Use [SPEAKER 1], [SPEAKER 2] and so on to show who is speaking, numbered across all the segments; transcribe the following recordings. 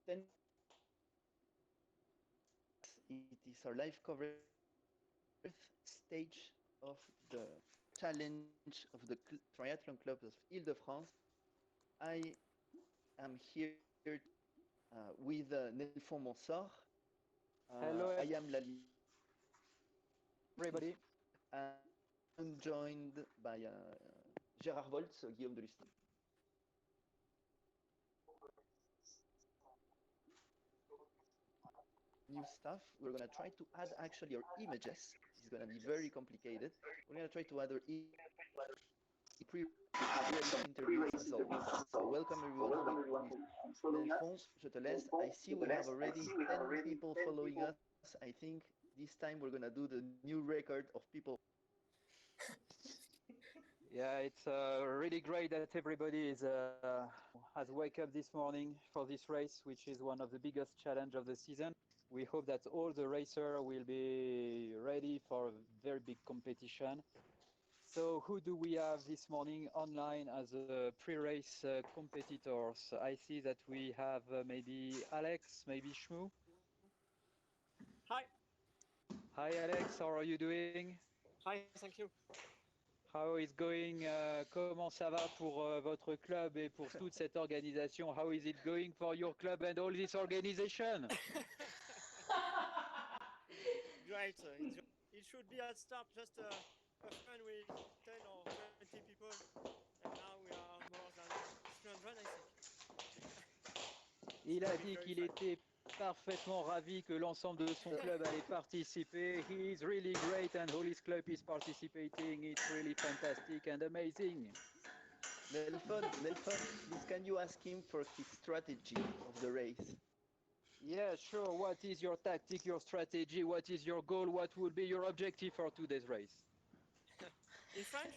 [SPEAKER 1] 10. It is our live coverage stage of the challenge of the Triathlon Club of Île-de-France. I am here with Nelfon Monsort.
[SPEAKER 2] Hello,
[SPEAKER 1] I am Lali.
[SPEAKER 2] everybody.
[SPEAKER 1] I'm joined by Gérard Voltz, Guillaume de Lustig. New stuff. We're gonna try to add actually our images. It's gonna be very complicated. We're gonna try to add our interviews as always. So welcome everyone for this. Nelfon, je te laisse. I see we have already 10 people following us. I think this time we're gonna do the new record of people.
[SPEAKER 2] Yeah, it's really great that everybody has wake up this morning for this race, which is one of the biggest challenge of the season. We hope that all the racers will be ready for a very big competition. So who do we have this morning online as pre-race competitors? I see that we have maybe Alex, maybe Shmoo.
[SPEAKER 3] Hi.
[SPEAKER 2] Hi Alex, how are you doing?
[SPEAKER 3] Hi, thank you.
[SPEAKER 2] How is going? Comment ça va pour votre club et pour toute cette organisation? How is it going for your club and all this organization?
[SPEAKER 3] Great. It should be at start just a fun with 10 or 20 people, and now we are more than 300, I think.
[SPEAKER 2] Il a dit qu'il était parfaitement ravi que l'ensemble de son club allait participer. He is really great and all his club is participating. It's really fantastic and amazing.
[SPEAKER 1] Nelfon, please can you ask him for his strategy of the race?
[SPEAKER 2] Yeah, sure. What is your tactic, your strategy? What is your goal? What will be your objective for today's race?
[SPEAKER 3] In French?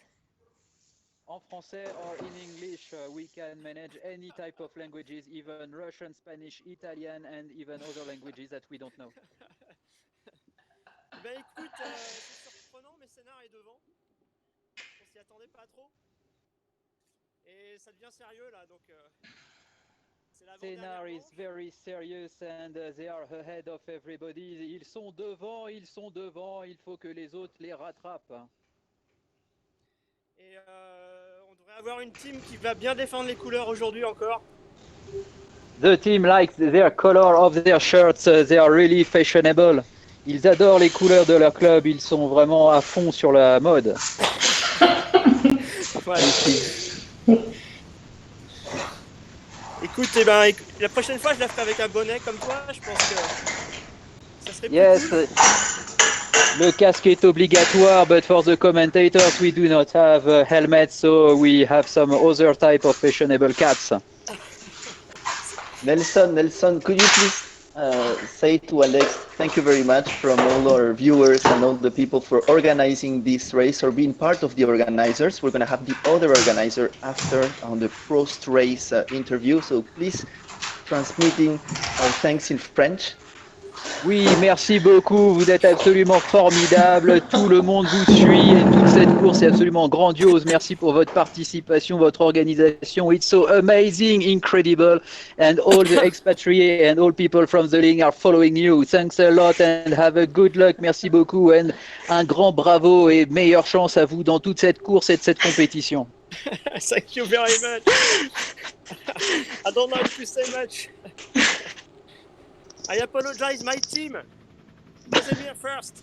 [SPEAKER 2] En français or in English, we can manage any type of languages, even Russian, Spanish, Italian, and even other languages that we don't know.
[SPEAKER 3] Ben écoute, c'est surprenant, mais Sénard est devant. On s'y attendait pas trop. Et ça devient sérieux là, donc c'est
[SPEAKER 2] Sénard is very serious and they are ahead of everybody. Ils sont devant, il faut que les autres les rattrapent.
[SPEAKER 3] Et on devrait avoir une team qui va bien défendre les couleurs aujourd'hui encore.
[SPEAKER 2] The team likes their color of their shirts. They are really fashionable. Ils adorent les couleurs de leur club. Ils sont vraiment à fond sur la mode.
[SPEAKER 3] Voilà. Écoute, la prochaine fois, je la ferai avec un bonnet comme toi. Je pense que ça serait plus cool.
[SPEAKER 2] Le casque est obligatoire, but for the commentators, we do not have helmets, so we have some other type of fashionable caps.
[SPEAKER 1] Nelson, could you please say to Alex, thank you very much from all our viewers and all the people for organizing this race or being part of the organizers. We're going to have the other organizer after on the post-race interview, so please transmitting our thanks in French.
[SPEAKER 2] Oui, merci beaucoup, vous êtes absolument formidable, tout le monde vous suit et toute cette course est absolument grandiose. Merci pour votre participation, votre organisation. It's so amazing, incredible, and all the expatriés and all people from the link are following you. Thanks a lot and have a good luck. Merci beaucoup and un grand bravo et meilleure chance à vous dans toute cette course et de cette compétition.
[SPEAKER 3] Thank you very much. I don't like to say much. I apologize, my team. Casimir first.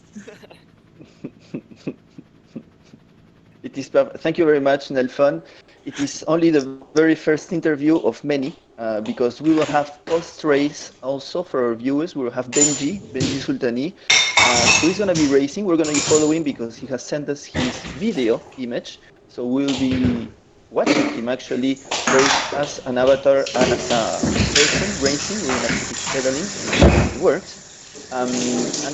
[SPEAKER 1] It is perfect. Thank you very much, Nelfon. It is only the very first interview of many because we will have post-race also for our viewers. We will have Benji Sultani, who is going to be racing. We're going to be following because he has sent us his video image. So we'll be watching him actually race as an avatar and as a person racing. We're going to keep pedaling. It works. And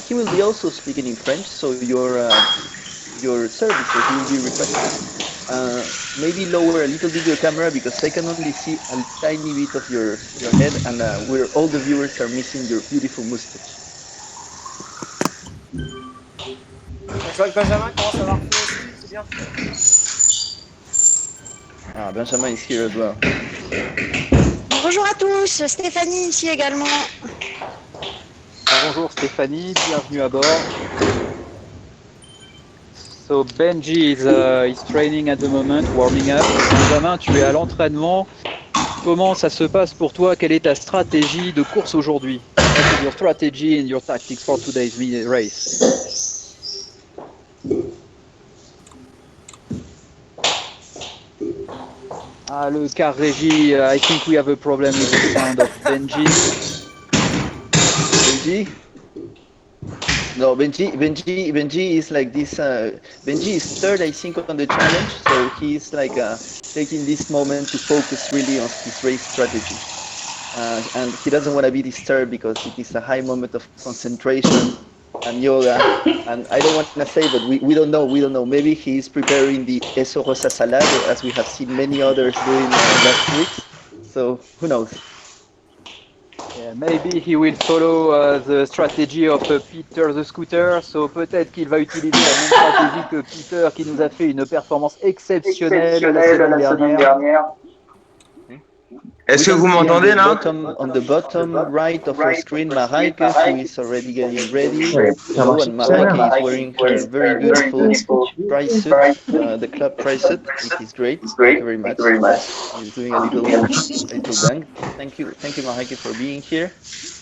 [SPEAKER 1] he will be also speaking in French. So your services will be requested. Maybe lower a little bit your camera because I can only see a tiny bit of your head, and where all the viewers are missing your beautiful mustache.
[SPEAKER 3] Je vois que Benjamin commence à avoir fini aussi, c'est bien.
[SPEAKER 1] Benjamin is here as well.
[SPEAKER 4] Bonjour à tous, Stéphanie ici également.
[SPEAKER 2] Bonjour Stéphanie, bienvenue à bord. So Benji is training at the moment, warming up. Benjamin, tu es à l'entraînement. Comment ça se passe pour toi? Quelle est ta stratégie de course aujourd'hui? What is your strategy and your tactics for today's race? Ah, le car régie, I think we have a problem with the sound of Benji.
[SPEAKER 1] Benji? No, Benji is like this. Benji is third, I think, on the challenge. So he's like taking this moment to focus really on his race strategy. And he doesn't want to be disturbed because it is a high moment of concentration and yoga. And I don't want to say, but we don't know. Maybe he's preparing the eso rosa salad, as we have seen many others doing last week. So who knows?
[SPEAKER 2] Yeah, maybe he will follow the strategy of Peter the Scooter. So peut-être qu'il va utiliser la même stratégie que Peter qui nous a fait une performance exceptionnelle la semaine dernière.
[SPEAKER 5] Est-ce que vous m'entendez là?
[SPEAKER 1] On the bottom right of our screen, Mareike, who is already getting ready. Hello, and Mareike is wearing her very beautiful tri-suit, the club tri-suit. It is great. Thank you very much. He's doing a little bang. Thank you, Mareike, for being here.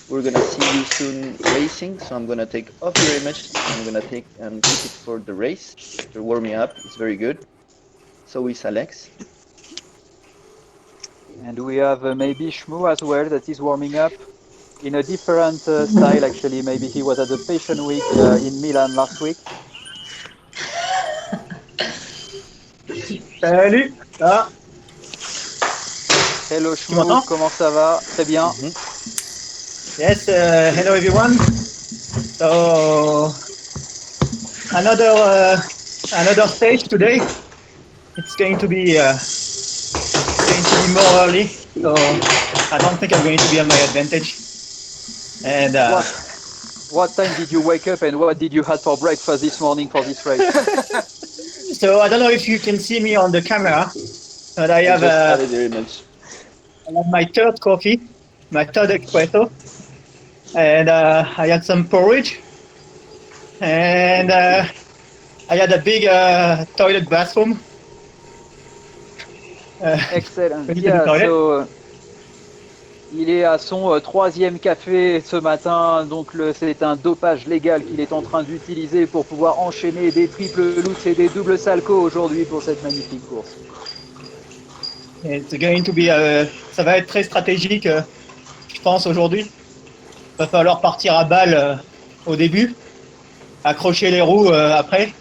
[SPEAKER 1] We're gonna see you soon racing, so I'm gonna take off your image. I'm gonna take and keep it for the race. You're warming up. It's very good. So is Alex.
[SPEAKER 2] And we have maybe Shmoo as well that is warming up in a different style actually. Maybe he was at the Fashion Week in Milan last week.
[SPEAKER 6] Salut, ça va?
[SPEAKER 2] Hello Shmoo, comment ça va? Très bien.
[SPEAKER 6] Yes, hello everyone. So another stage today. It's going to be more early, so I don't think I'm going to be on my advantage. And
[SPEAKER 2] what time did you wake up and what did you have for breakfast this morning for this race?
[SPEAKER 6] So I don't know if you can see me on the camera, but I have my third coffee, my third espresso, and I had some porridge, and I had a big toilet bathroom.
[SPEAKER 2] Excellent. Yeah, so, il est à son troisième café ce matin, donc c'est un dopage légal qu'il est en train d'utiliser pour pouvoir enchaîner des triples loops et des doubles salcos aujourd'hui pour cette magnifique course.
[SPEAKER 6] It's going to be, ça va être très stratégique, je pense, aujourd'hui. Il va falloir partir à balle au début, accrocher les roues après.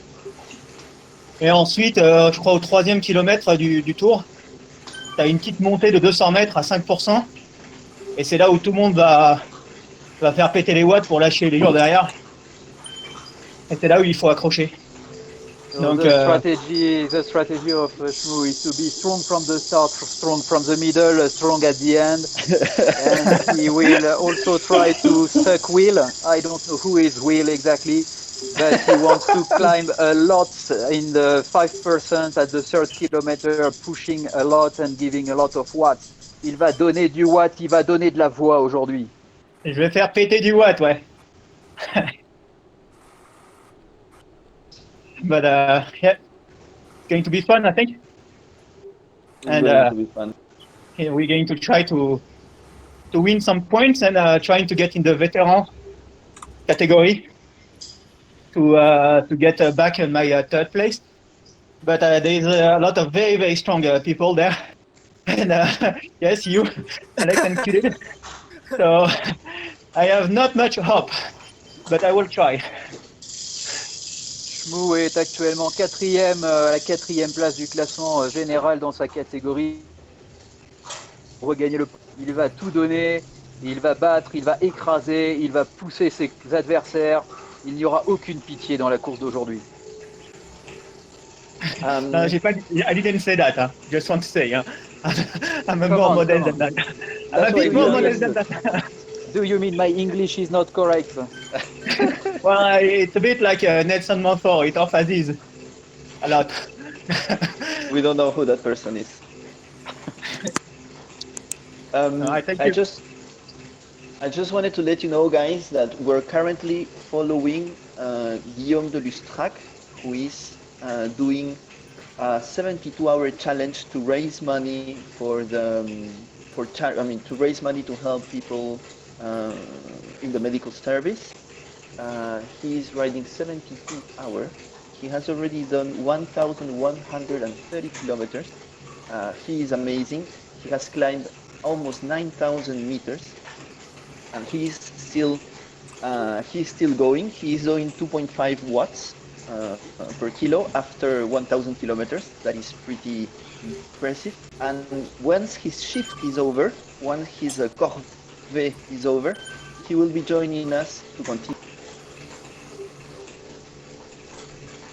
[SPEAKER 6] Et ensuite, je crois au 3e kilomètre du tour, tu as une petite montée de 200 mètres à 5%. Et c'est là où tout le monde va faire péter les watts pour lâcher les lourds derrière. Et c'est là où il faut accrocher.
[SPEAKER 2] So
[SPEAKER 6] Donc,
[SPEAKER 2] the strategy of Shmoo is to be strong from the start, strong from the middle, strong at the end. And he will also try to suck Will. I don't know who is Will exactly, but he wants to climb a lot in the 5% at the 3rd kilometer, pushing a lot and giving a lot of watts. Il va donner du watt, il va donner de la voix aujourd'hui.
[SPEAKER 6] Je vais faire péter du watt, ouais. But yeah, it's going to be fun, I think. And
[SPEAKER 1] going to be fun.
[SPEAKER 6] Yeah, we're going to try to win some points and trying to get in the veteran category to get back in my 3rd place. But there's a lot of very, very strong people there. And yes, you, Alex and Khalid. So I have not much hope, but I will try.
[SPEAKER 2] Shmoo est actuellement quatrième, à la 4e place du classement général dans sa catégorie. Regagner il va tout donner, il va battre, il va écraser, il va pousser ses adversaires. Il n'y aura aucune pitié dans la course d'aujourd'hui.
[SPEAKER 6] I didn't say that. Just want to say, I'm more modest than that. I'm a bit more modest than that.
[SPEAKER 2] Do you mean my English is not correct?
[SPEAKER 6] Well, it's a bit like Nelson Montfort. It offers a lot.
[SPEAKER 1] We don't know who that person is.
[SPEAKER 6] I thank
[SPEAKER 1] I
[SPEAKER 6] you.
[SPEAKER 1] just wanted to let you know, guys, that we're currently following Guillaume de Lustrac, who is doing a 72-hour challenge to raise money for the to raise money to help people uh, in the medical service. He's riding 72 hours. He has already done 1,130 kilometers. He is amazing. He has climbed almost 9,000 meters, and he's still going. He's doing 2.5 watts per kilo after 1,000 kilometers. That is pretty impressive. And once his shift is over, once his corvée is over, he will be joining us to continue.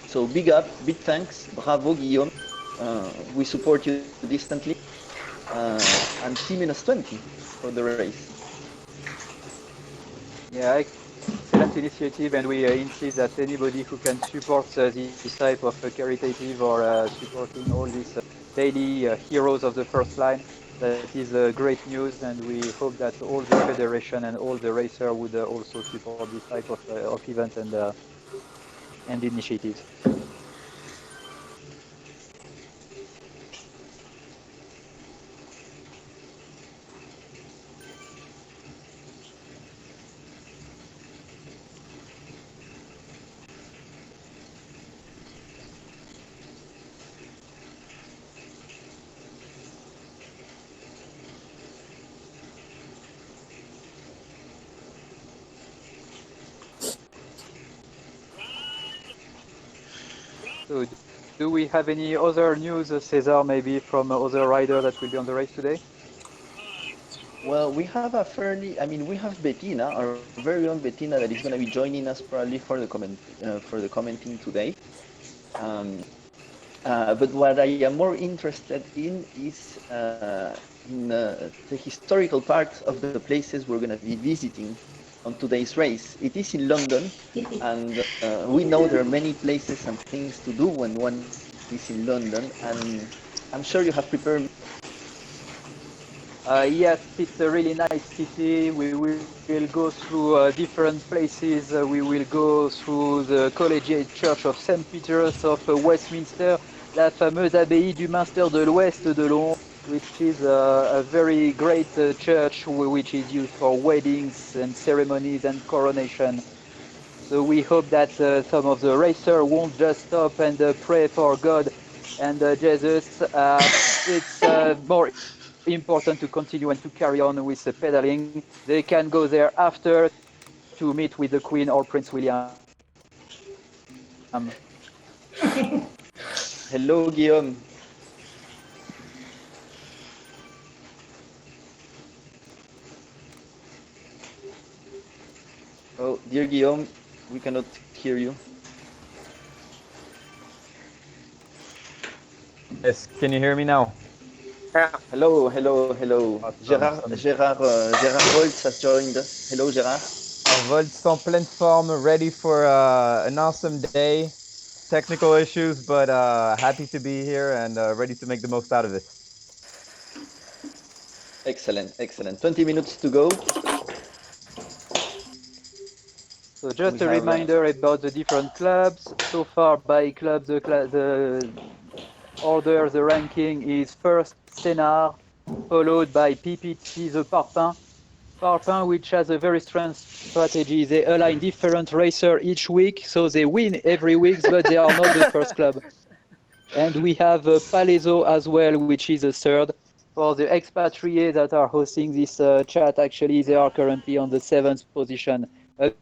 [SPEAKER 1] So big up, big thanks, bravo Guillaume. We support you distantly. And T-20 for the race.
[SPEAKER 2] Yeah, excellent initiative, and we insist that anybody who can support this type of caritative or supporting all these daily heroes of the first line, that is great news, and we hope that all the federation and all the racer would also support this type of event and initiatives. So, do we have any other news, Cesar, maybe from other riders that will be on the race today?
[SPEAKER 1] Well, we have we have Bettina, our very own Bettina, that is going to be joining us probably for the commenting today. But what I am more interested in is the historical part of the places we're going to be visiting on today's race. It is in London, and we know there are many places and things to do when one is in London, and I'm sure you have prepared.
[SPEAKER 2] Yes, it's a really nice city. We will go through different places. We will go through the Collegiate Church of St. Peter's of Westminster, la fameuse abbaye du Minster de l'Ouest de Londres, which is a very great church which is used for weddings and ceremonies and coronation. So we hope that some of the racers won't just stop and pray for God and Jesus. It's more important to continue and to carry on with the pedaling. They can go there after to meet with the Queen or Prince William.
[SPEAKER 1] Hello, Guillaume. Oh, dear Guillaume, we cannot hear you.
[SPEAKER 7] Yes, can you hear me now?
[SPEAKER 1] Hello. Gérard Volz has joined us. Hello, Gérard.
[SPEAKER 7] Volts en pleine forme, ready for an awesome day. Technical issues, but happy to be here and ready to make the most out of it.
[SPEAKER 1] Excellent. 20 minutes to go.
[SPEAKER 2] So just a reminder about the different clubs. So far by club, the order, the ranking is first Sénart, followed by PPT, the Parpin. Parpin, which has a very strange strategy. They align different racers each week, so they win every week, but they are not the first club. And we have Palaiso as well, which is a third. For the ExpaTRIes that are hosting this chat, actually, they are currently on the 7th position. A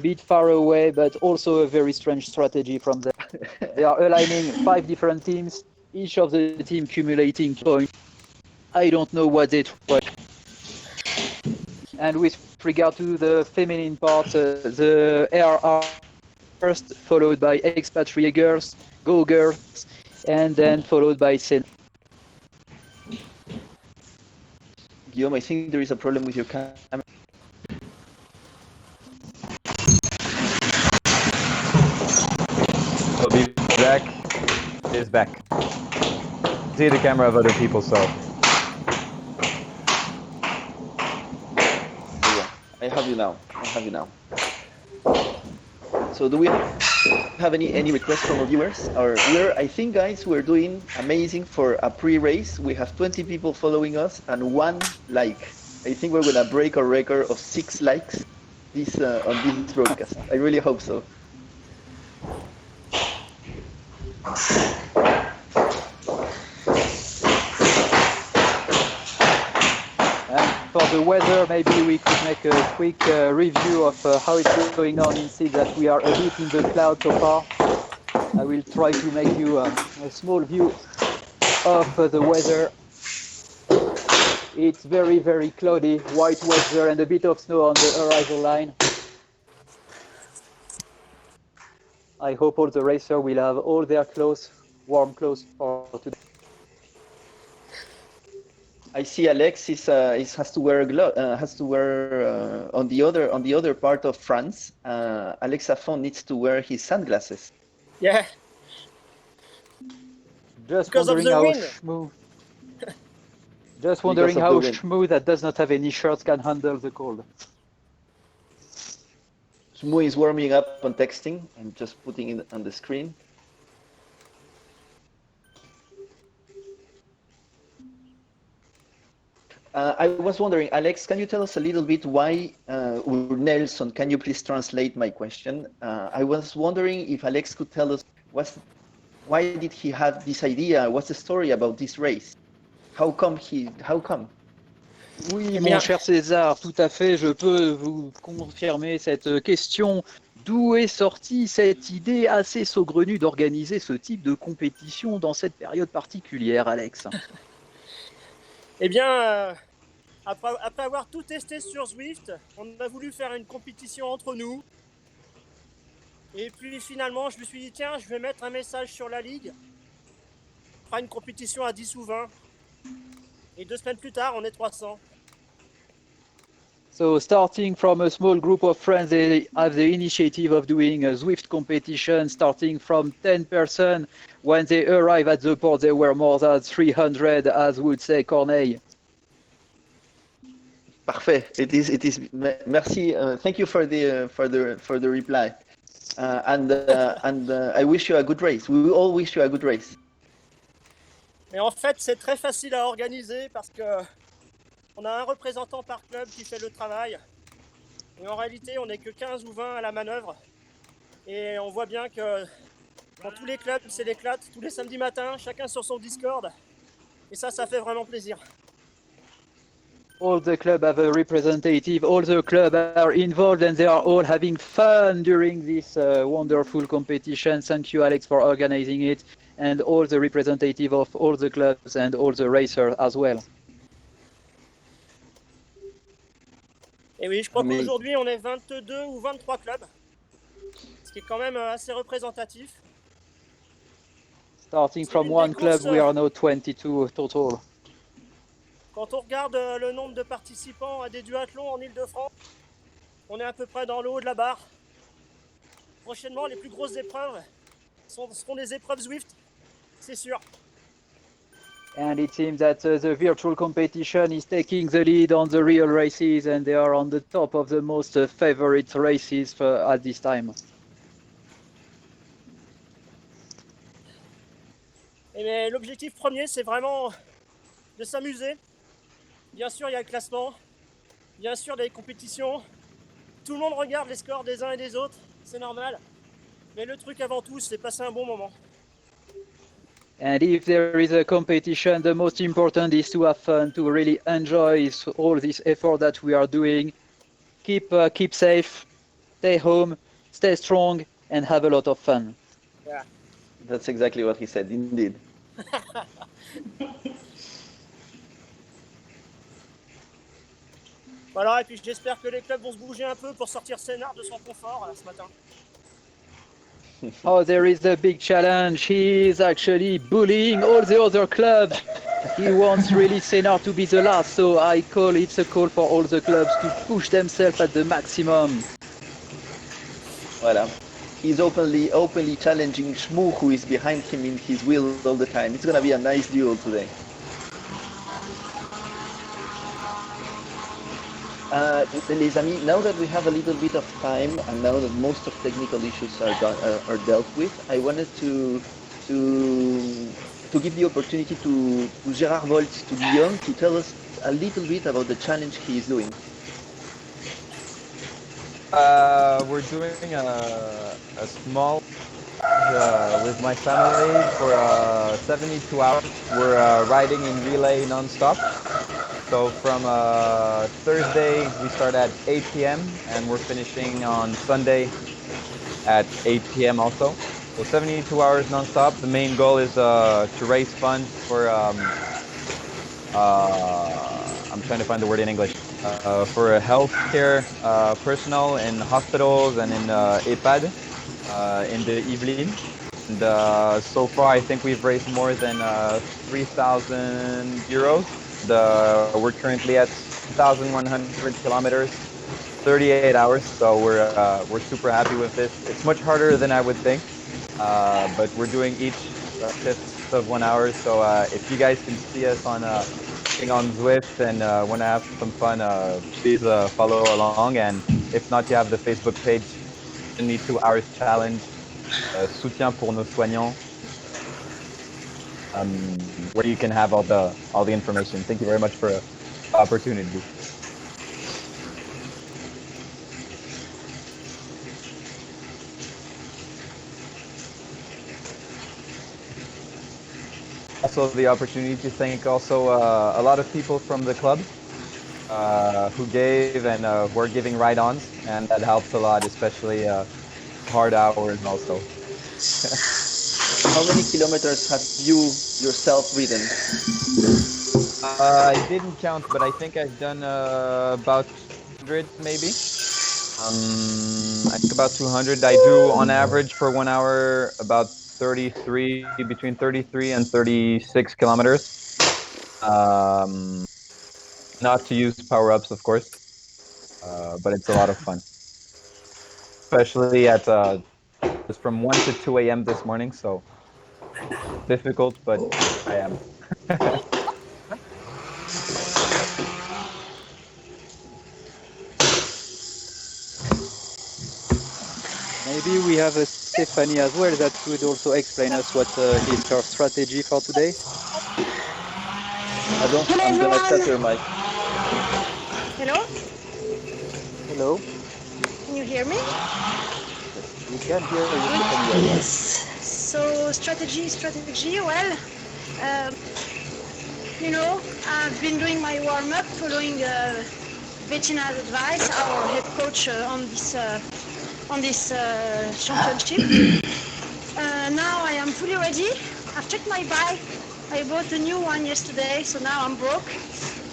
[SPEAKER 2] bit far away, but also a very strange strategy from them. They are aligning 5 different teams, each of the team accumulating points. I don't know what they try. And with regard to the feminine part, the ARR first, followed by ExpaTRIes girls, Go Girls, and then followed by Sen.
[SPEAKER 1] Guillaume, I think there is a problem with your camera.
[SPEAKER 7] I'll be back. It is back. See the camera of other people, so.
[SPEAKER 1] have you now. I have you now. So do we have any requests from our viewers? I think, guys, we're doing amazing for a pre-race. We have 20 people following us and 1 like. I think we're gonna break our record of 6 likes on this broadcast. I really hope so.
[SPEAKER 2] For the weather, maybe we could make a quick review of how it's going on in sea, that we are a bit in the cloud so far. I will try to make you a small view of the weather. It's very, very cloudy, white weather and a bit of snow on the horizon line. I hope all the racers will have all their clothes, warm clothes for today.
[SPEAKER 1] I see Alex has to wear a glove. On the other part of France. Alex Affon needs to wear his sunglasses.
[SPEAKER 3] Yeah.
[SPEAKER 2] Just
[SPEAKER 3] Because of
[SPEAKER 2] wondering
[SPEAKER 3] the
[SPEAKER 2] how
[SPEAKER 3] wind.
[SPEAKER 2] Shmoo. Just wondering
[SPEAKER 1] Because
[SPEAKER 2] how
[SPEAKER 1] of the wind.
[SPEAKER 2] Shmoo, that does not have any shirts, can handle the cold.
[SPEAKER 1] Shmoo is warming up on texting and just putting it on the screen. I was wondering, Alex, can you tell us a little bit why, Nelson, can you please translate my question? I was wondering if Alex could tell us why did he have this idea? What's the story about this race? How come?
[SPEAKER 2] Oui,
[SPEAKER 3] Eh
[SPEAKER 2] mon
[SPEAKER 3] bien-
[SPEAKER 2] cher César, tout à fait, je peux vous confirmer cette question. D'où est sortie cette idée assez saugrenue d'organiser ce type de compétition dans cette période particulière, Alex?
[SPEAKER 3] Eh bien, après avoir tout testé sur Zwift, on a voulu faire une compétition entre nous. Et puis finalement, je me suis dit, tiens, je vais mettre un message sur la ligue. On fera une compétition à 10 ou 20. Et 2 semaines plus tard, on est 300.
[SPEAKER 2] So starting from a small group of friends, they have the initiative of doing a Zwift competition, starting from 10 persons. When they arrive at the port, there were more than 300, as would say Corneille.
[SPEAKER 1] Parfait. It is. Merci. Thank you for the reply. And I wish you a good race. We all wish you a good race.
[SPEAKER 3] Et en fait, c'est très facile à organiser parce que on a un représentant par club qui fait le travail. Et en réalité, on n'est que 15 ou 20 à la manœuvre. Et on voit bien que dans tous les clubs, c'est l'éclate. Tous les samedis matins, chacun sur son Discord. Et ça fait vraiment plaisir.
[SPEAKER 2] All the club have a representative, all the club are involved, and they are all having fun during this wonderful competition. Thank you, Alex, for organizing it, and all the representative of all the clubs and all the racers as well.
[SPEAKER 3] Et oui, je crois
[SPEAKER 1] Mais-
[SPEAKER 3] qu'aujourd'hui, on est 22 ou 23 clubs. Ce qui est quand même assez représentatif.
[SPEAKER 2] Starting from one club, we are now 22 total.
[SPEAKER 3] Quand on regarde le nombre de participants à des duathlons en Ile-de-France, on est à peu près dans le haut de la barre. Prochainement, les plus grosses épreuves seront des épreuves Zwift, c'est sûr.
[SPEAKER 2] And it seems that the virtual competition is taking the lead on the real races, and they are on the top of the most favorite races at this time.
[SPEAKER 3] Et l'objectif premier, c'est vraiment de s'amuser. Bien sûr, il y a le classement. Bien sûr, il y a les compétitions. Tout le monde regarde les scores des uns et des autres. C'est normal. Mais le truc avant tout, c'est passer un bon moment.
[SPEAKER 2] And if there is a competition, the most important is to have fun, to really enjoy all this effort that we are doing. Keep safe, stay home, stay strong, and have a lot of fun.
[SPEAKER 1] That's exactly what he said, indeed.
[SPEAKER 3] Voilà, et puis j'espère que les clubs vont se bouger un peu pour sortir Sénard de son confort là, ce matin.
[SPEAKER 2] Oh, there is a big challenge. He is actually bullying all the other clubs. He wants really Sénard to be the last, so it's a call for all the clubs to push themselves at the maximum.
[SPEAKER 1] Voilà. He's openly challenging Shmoo, who is behind him in his wheel all the time. It's gonna be a nice duel today. Les amis, now that we have a little bit of time and now that most of technical issues are dealt with, I wanted to give the opportunity to Gérard Volt, to Guillaume, to tell us a little bit about the challenge he is doing.
[SPEAKER 7] We're doing a small with my family for 72 hours. We're riding in relay non-stop. So from Thursday, we start at 8 p.m. and we're finishing on Sunday at 8 p.m. also. So 72 hours non-stop. The main goal is to raise funds for, I'm trying to find the word in English, for healthcare personnel in hospitals and in EHPAD in the Yvelines. And so far, I think we've raised more than 3,000 euros. We're currently at 2,100 kilometers, 38 hours. So we're super happy with this. It's much harder than I would think, but we're doing each fifth of 1 hour. So if you guys can see us on Zwift and want to have some fun, please follow along. And if not, you have the Facebook page, 72 Hours Challenge, Soutien pour nos soignants, where you can have all the information. Thank you very much for the opportunity. Also, the opportunity to thank also a lot of people from the club who gave and who are giving ride-ons, and that helps a lot, especially hard hours also.
[SPEAKER 1] How many kilometers have you yourself ridden?
[SPEAKER 7] I didn't count, but I think I've done about 200 maybe. I think about 200. I do on average for 1 hour about 33, between 33 and 36 kilometers. Not to use power-ups, of course, but it's a lot of fun. Especially at it's from 1 to 2 a.m. this morning, so difficult, but I am.
[SPEAKER 2] Maybe we have Stephanie as well that could also explain us what is her strategy for today.
[SPEAKER 1] I'm gonna shut your mic.
[SPEAKER 4] Hello?
[SPEAKER 2] Hello.
[SPEAKER 4] Can you hear me?
[SPEAKER 2] We can hear you.
[SPEAKER 4] Yes. So strategy, well, I've been doing my warm-up following Bettina's advice, our head coach on this championship. Now I am fully ready. I've checked my bike. I bought a new one yesterday, so now I'm broke.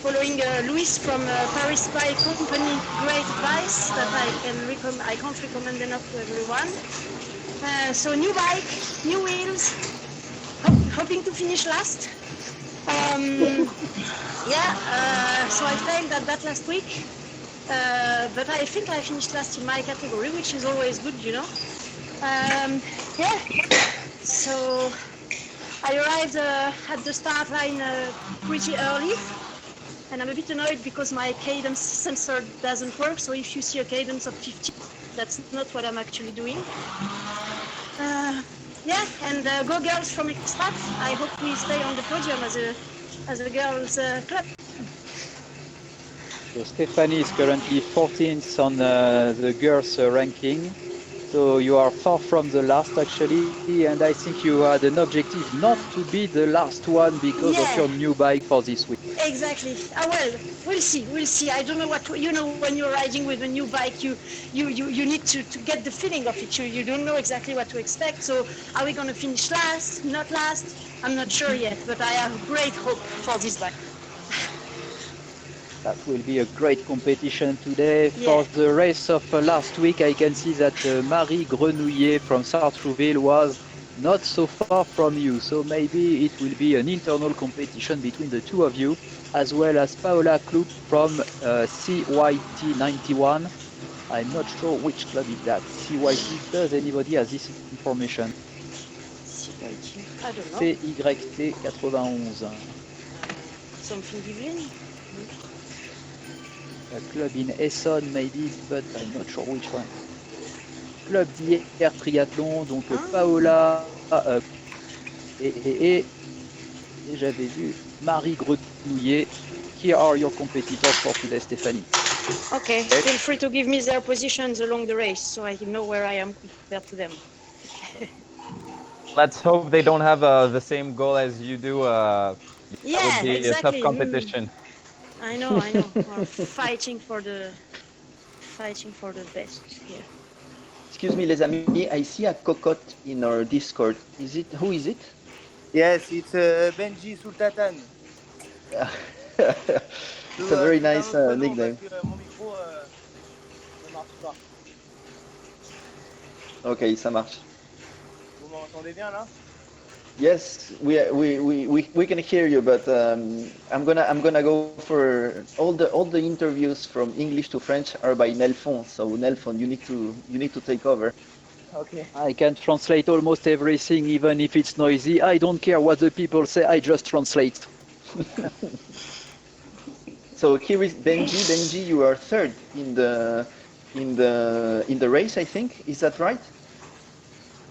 [SPEAKER 4] Following Luis from Paris Bike Company, great advice that I can't recommend enough to everyone. So new bike, new wheels, hoping to finish last. So I failed at that last week, but I think I finished last in my category, which is always good, So I arrived at the start line pretty early, and I'm a bit annoyed because my cadence sensor doesn't work. So if you see a cadence of 50, that's not what I'm actually doing. Go girls from Expat. I hope we stay on the podium as a girls club.
[SPEAKER 2] So Stephanie is currently 14th on the girls ranking. So you are far from the last actually, and I think you had an objective not to be the last one because of your new bike for this week.
[SPEAKER 4] Exactly. Well, we'll see. I don't know what, when you're riding with a new bike, you need to get the feeling of it. You don't know exactly what to expect. So are we going to finish last, not last? I'm not sure yet, but I have great hope for this bike.
[SPEAKER 2] That will be a great competition today.
[SPEAKER 4] Yeah.
[SPEAKER 2] For the race of last week, I can see that Marie Grenouillet from Sartrouville was not so far from you. So maybe it will be an internal competition between the two of you, as well as Paola Kloop from CYT91. I'm not sure which club is that. CYT, does anybody have this information?
[SPEAKER 4] CYT, I don't know.
[SPEAKER 2] CYT91.
[SPEAKER 4] Something Yvelines?
[SPEAKER 2] a club in Essonne maybe, but I'm not sure which one. Club d'hier triathlon, donc Paola et j'avais vu Marie Grenouillet. Here are your competitors for today, Stéphanie.
[SPEAKER 4] Okay, feel free to give me their positions along the race so I know where I am compared to them.
[SPEAKER 7] Let's hope they don't have the same goal as you do. That would be
[SPEAKER 4] exactly.
[SPEAKER 7] a tough competition.
[SPEAKER 4] I know. We're fighting for the best here.
[SPEAKER 1] Excuse me, les amis. I see a cocotte in our Discord. Who is it?
[SPEAKER 8] Yes, it's Benji Sultatan.
[SPEAKER 1] It's a very nice nickname.
[SPEAKER 8] Parce que mon micro ne marche pas.
[SPEAKER 1] Ok, ça marche.
[SPEAKER 8] Vous m'entendez bien là?
[SPEAKER 1] Yes, we can hear you, but I'm gonna go for all the interviews from English to French are by Nelfon. So Nelfon, you need to take over.
[SPEAKER 8] Okay.
[SPEAKER 2] I can translate almost everything, even if it's noisy. I don't care what the people say. I just translate.
[SPEAKER 1] So here is Benji. Benji, you are third in the race, I think. Is that right?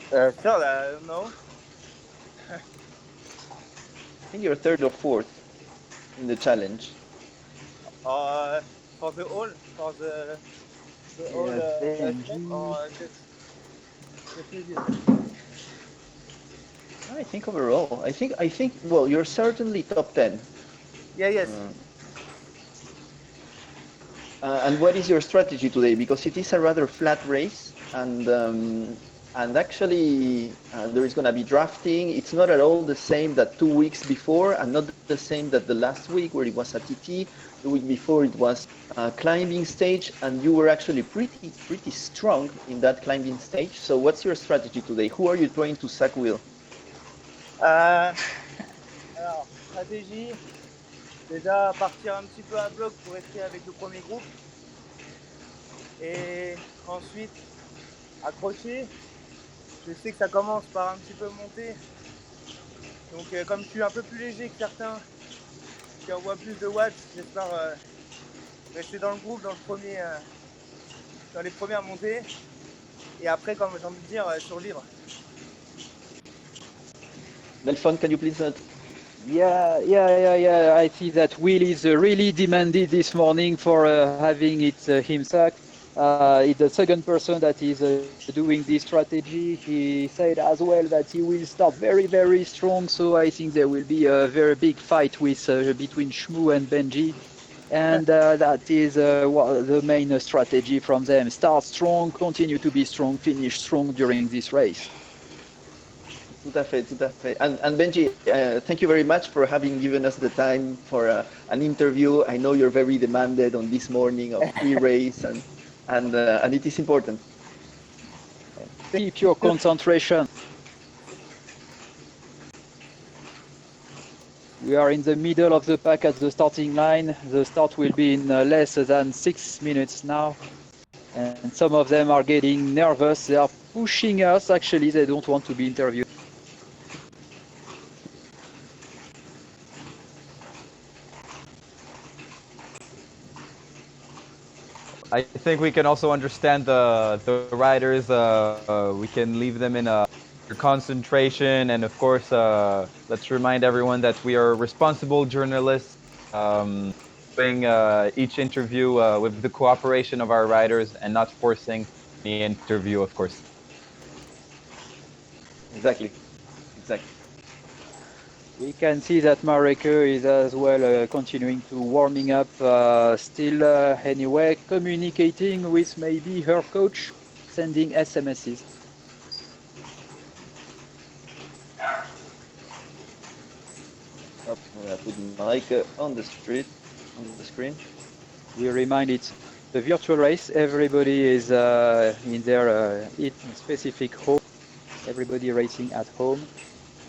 [SPEAKER 8] Third, no.
[SPEAKER 1] I think you're third or fourth in the challenge.
[SPEAKER 8] For the whole,
[SPEAKER 1] I think overall, I think. Well, you're certainly top 10.
[SPEAKER 8] Yeah, yes.
[SPEAKER 1] And what is your strategy today? Because it is a rather flat race, and actually there is going to be drafting. It's not at all the same that 2 weeks before, and not the same that the last week where it was a TT. The week before it was a climbing stage, and you were actually pretty strong in that climbing stage. So what's your strategy today? Who are you trying to sack wheel?
[SPEAKER 8] Alors, stratégie, déjà partir un petit peu à bloc pour rester avec le premier groupe. Et ensuite, accrocher. Je sais que ça commence par un petit peu monter. Donc comme je suis un peu plus léger que certains qui envoient plus de watts, j'espère rester dans le groupe, dans les premières montées. Et après, comme j'ai envie de dire, sur libre.
[SPEAKER 1] Nelfon, can you please?
[SPEAKER 2] Yeah. I see that Will is really demanded this morning for having it himself. It's the second person that is doing this strategy. He said as well that he will start very, very strong. So I think there will be a very big fight with between Shmoo and Benji. And that is the main strategy from them. Start strong, continue to be strong, finish strong during this race.
[SPEAKER 1] Tout à fait. And Benji, thank you very much for having given us the time for an interview. I know you're very demanded on this morning of pre-race, and it is important.
[SPEAKER 2] Keep your concentration. We are in the middle of the pack at the starting line. The start will be in less than 6 minutes now. And some of them are getting nervous. They are pushing us. Actually, they don't want to be interviewed.
[SPEAKER 7] I think we can also understand the riders. We can leave them in concentration, and of course, let's remind everyone that we are responsible journalists, doing each interview with the cooperation of our riders and not forcing the interview, of course.
[SPEAKER 1] Exactly.
[SPEAKER 2] We can see that Mareke is as well continuing to warming up still anyway, communicating with maybe her coach, sending SMSs.
[SPEAKER 1] I'm gonna put Mareke on the screen.
[SPEAKER 2] We remind it's the virtual race. Everybody is in their specific home. Everybody racing at home.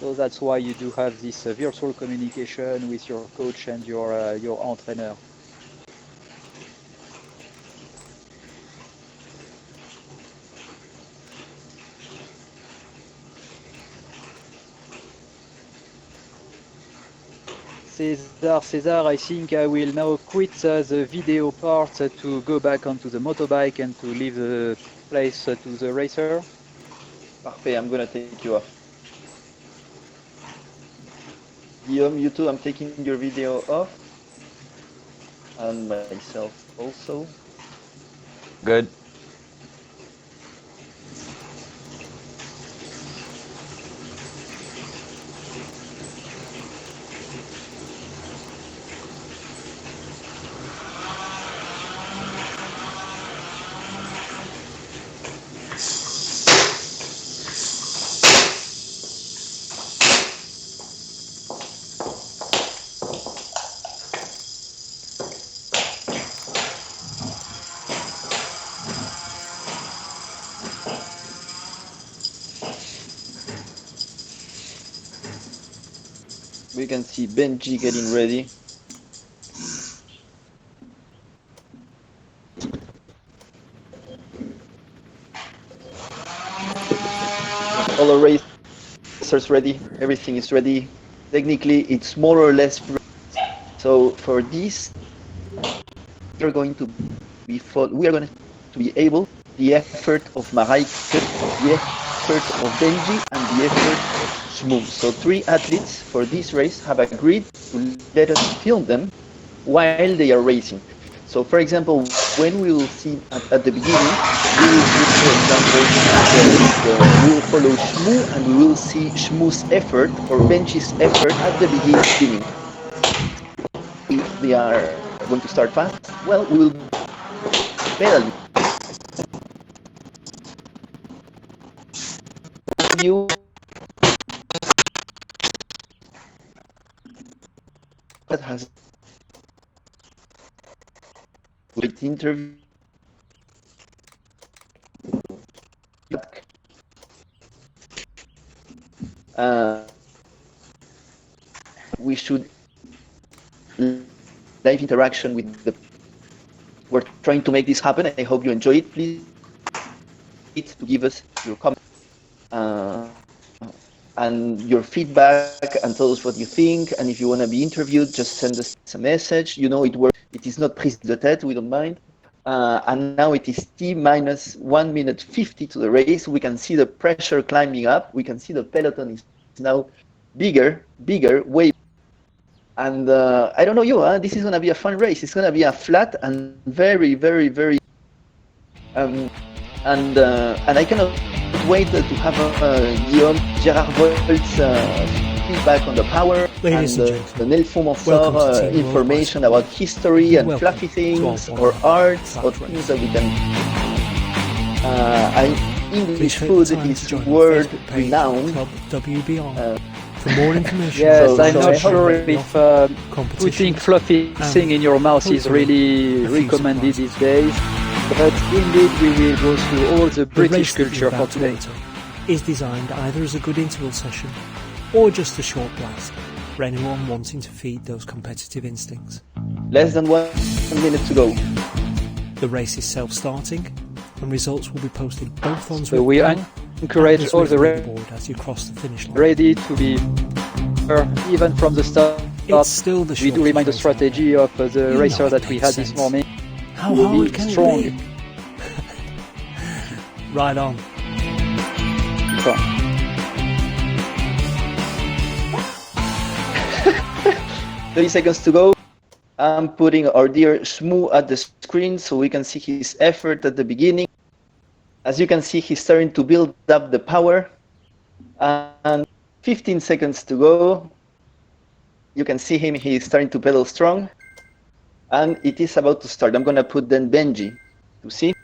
[SPEAKER 2] So that's why you do have this virtual communication with your coach and your entraîneur. Cesar, I think I will now quit the video part to go back onto the motorbike and to leave the place to the racer.
[SPEAKER 1] Parfait, I'm gonna take you off. Guillaume, you too, I'm taking your video off. And myself also.
[SPEAKER 7] Good.
[SPEAKER 1] We can see Benji getting ready. All the racers ready, everything is ready. Technically, it's more or less ready. So for this, we are going to be able the effort of Mareike, the effort of Benji, and the effort of Shmoo. So 3 athletes for this race have agreed to let us film them while they are racing. So for example, when we will see at the beginning, we will see, for example, we will follow Shmoo and we will see Shmoo's effort or Benji's effort at the beginning. If they are going to start fast, well, we will pedal. You that has great interview. We should live interaction with the. We're trying to make this happen. I hope you enjoy it. Please to give us your comments and your feedback and tell us what you think. And if you want to be interviewed, just send us a message. You know it works. It is not prise de tête. We don't mind. And now it is T minus 1 minute 50 to the race. We can see the pressure climbing up. We can see the peloton is now bigger, way. And I don't know you, this is going to be a fun race. It's going to be a flat and very, and I cannot wait to have Guillaume Gérard Volt's feedback on the power.
[SPEAKER 9] Ladies and
[SPEAKER 1] the Nelfon Mansor information about history and fluffy things or arts or things that we can. English food is world renowned.
[SPEAKER 9] For more information,
[SPEAKER 2] yes, I'm not sure if putting fluffy thing in your mouth is really recommended these days. But indeed, we will go through all the British culture for today.
[SPEAKER 9] Is designed either as a good interval session or just a short blast for anyone wanting to feed those competitive instincts.
[SPEAKER 1] Less than 1 minute to go.
[SPEAKER 9] The race is self-starting, and results will be posted both on Zwift.
[SPEAKER 2] So we encourage all the
[SPEAKER 9] board as you cross the finish line.
[SPEAKER 2] ready to be even from the start.
[SPEAKER 9] It's still the
[SPEAKER 2] We do remind the strategy of the racer that we had this morning.
[SPEAKER 9] How hard can
[SPEAKER 2] strong.
[SPEAKER 9] it be? Right on.
[SPEAKER 1] 30 seconds to go. I'm putting our dear Shmoo at the screen so we can see his effort at the beginning. As you can see, he's starting to build up the power. And 15 seconds to go. You can see him, he's starting to pedal strong. And it is about to start. I'm going to put then Benji to see.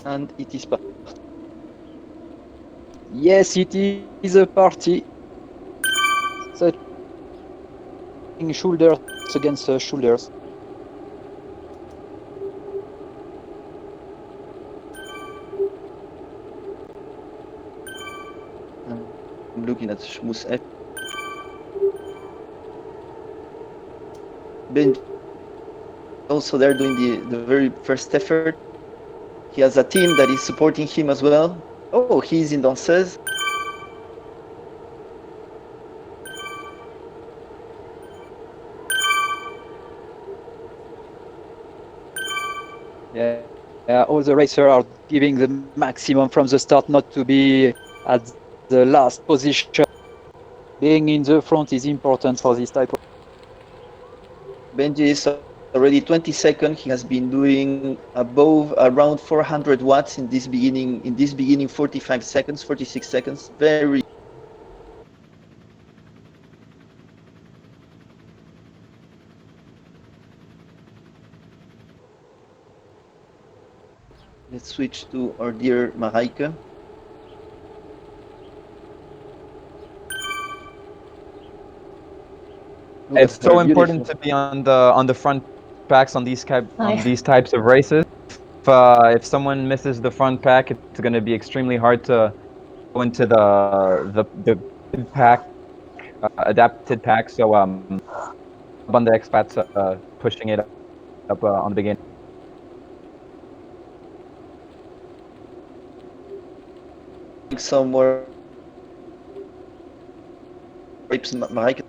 [SPEAKER 1] And it is party.
[SPEAKER 2] Yes, it is a party. So, shoulders against shoulders.
[SPEAKER 1] I'm looking at Shmoo's effort. Benji also there doing the very first effort. He has a team that is supporting him as well. Oh, he's in danseuse.
[SPEAKER 2] Yeah, all the racers are giving the maximum from the start, not to be at the last position. Being in the front is important for this type of.
[SPEAKER 1] Benji is already 22nd. He has been doing above around 400 watts in this beginning 45 seconds, 46 seconds. Very. Let's switch to our dear Mareike.
[SPEAKER 7] It's so important to be on the front packs on these types of races. If someone misses the front pack, it's going to be extremely hard to go into the pack, adapted pack. So on the expats pushing it up on the beginning.
[SPEAKER 1] Some more grapes, Mareike.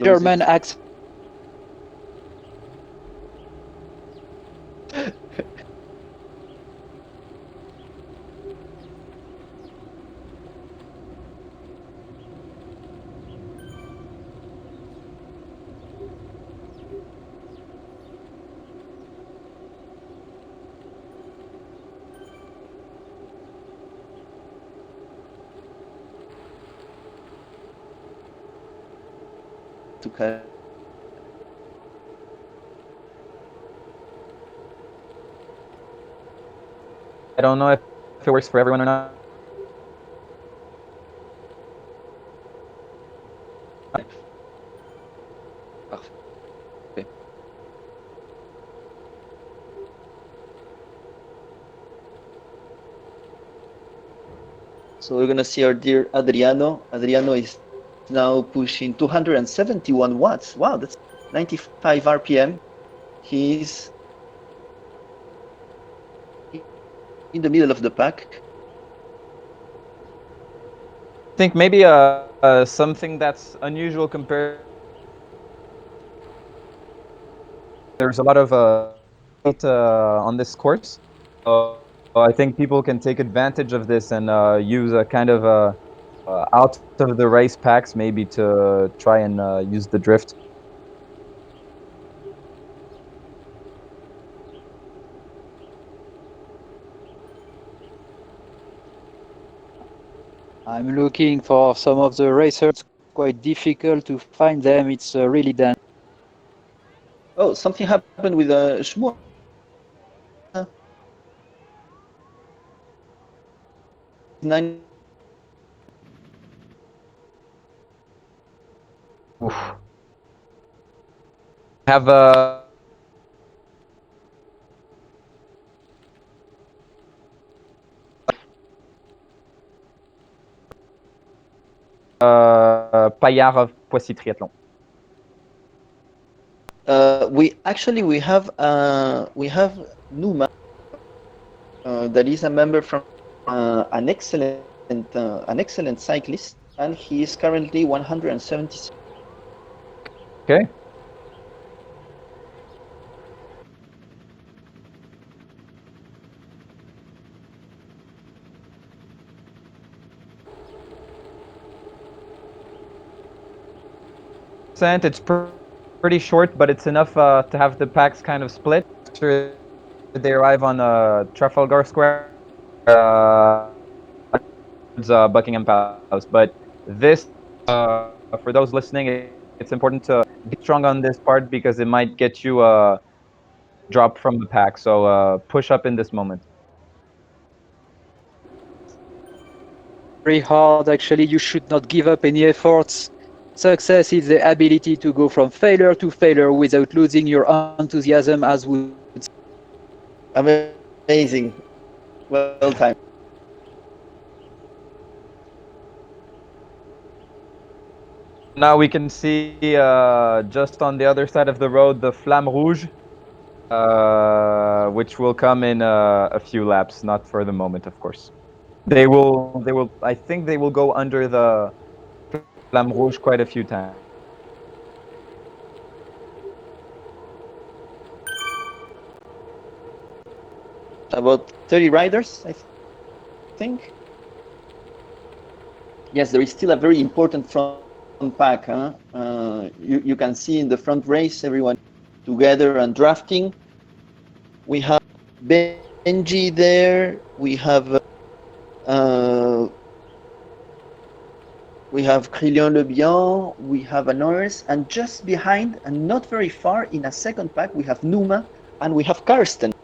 [SPEAKER 2] German accent.
[SPEAKER 1] To cut.
[SPEAKER 7] I don't know if it works for everyone or not.
[SPEAKER 1] So we're gonna see our dear Adriano. Adriano is now pushing 271 watts. Wow, that's 95 RPM. He's in the middle of the pack.
[SPEAKER 7] I think maybe something that's unusual compared. There's a lot of on this course. I think people can take advantage of this and use a kind of out of the race packs maybe to try and use the drift.
[SPEAKER 2] I'm looking for some of the racers. Quite difficult to find them. It's really done.
[SPEAKER 1] Oh, something happened with Shmuel. Nine.
[SPEAKER 7] Oof. Have Paillard of Poissy Triathlon.
[SPEAKER 1] We have Numa that is a member from an excellent cyclist, and he is currently 176.
[SPEAKER 7] Okay. It's pretty short, but it's enough to have the packs kind of split. After they arrive on Trafalgar Square, Buckingham Palace. But this, for those listening, it's important to be strong on this part because it might get you a drop from the pack. So push up in this moment.
[SPEAKER 2] Very hard, actually. You should not give up any efforts. Success is the ability to go from failure to failure without losing your enthusiasm, as would.
[SPEAKER 1] Amazing. Well timed.
[SPEAKER 7] Now we can see just on the other side of the road the Flamme Rouge, which will come in a few laps, not for the moment, of course. They will. I think they will go under the Flamme Rouge quite a few times.
[SPEAKER 1] About 30 riders, I think. Yes, there is still a very important front pack. You can see in the front race everyone together and drafting. We have Benji there. We have Crillon Lebihan. We have a nurse, and just behind, and not very far, in a second pack, we have Numa and we have Karsten,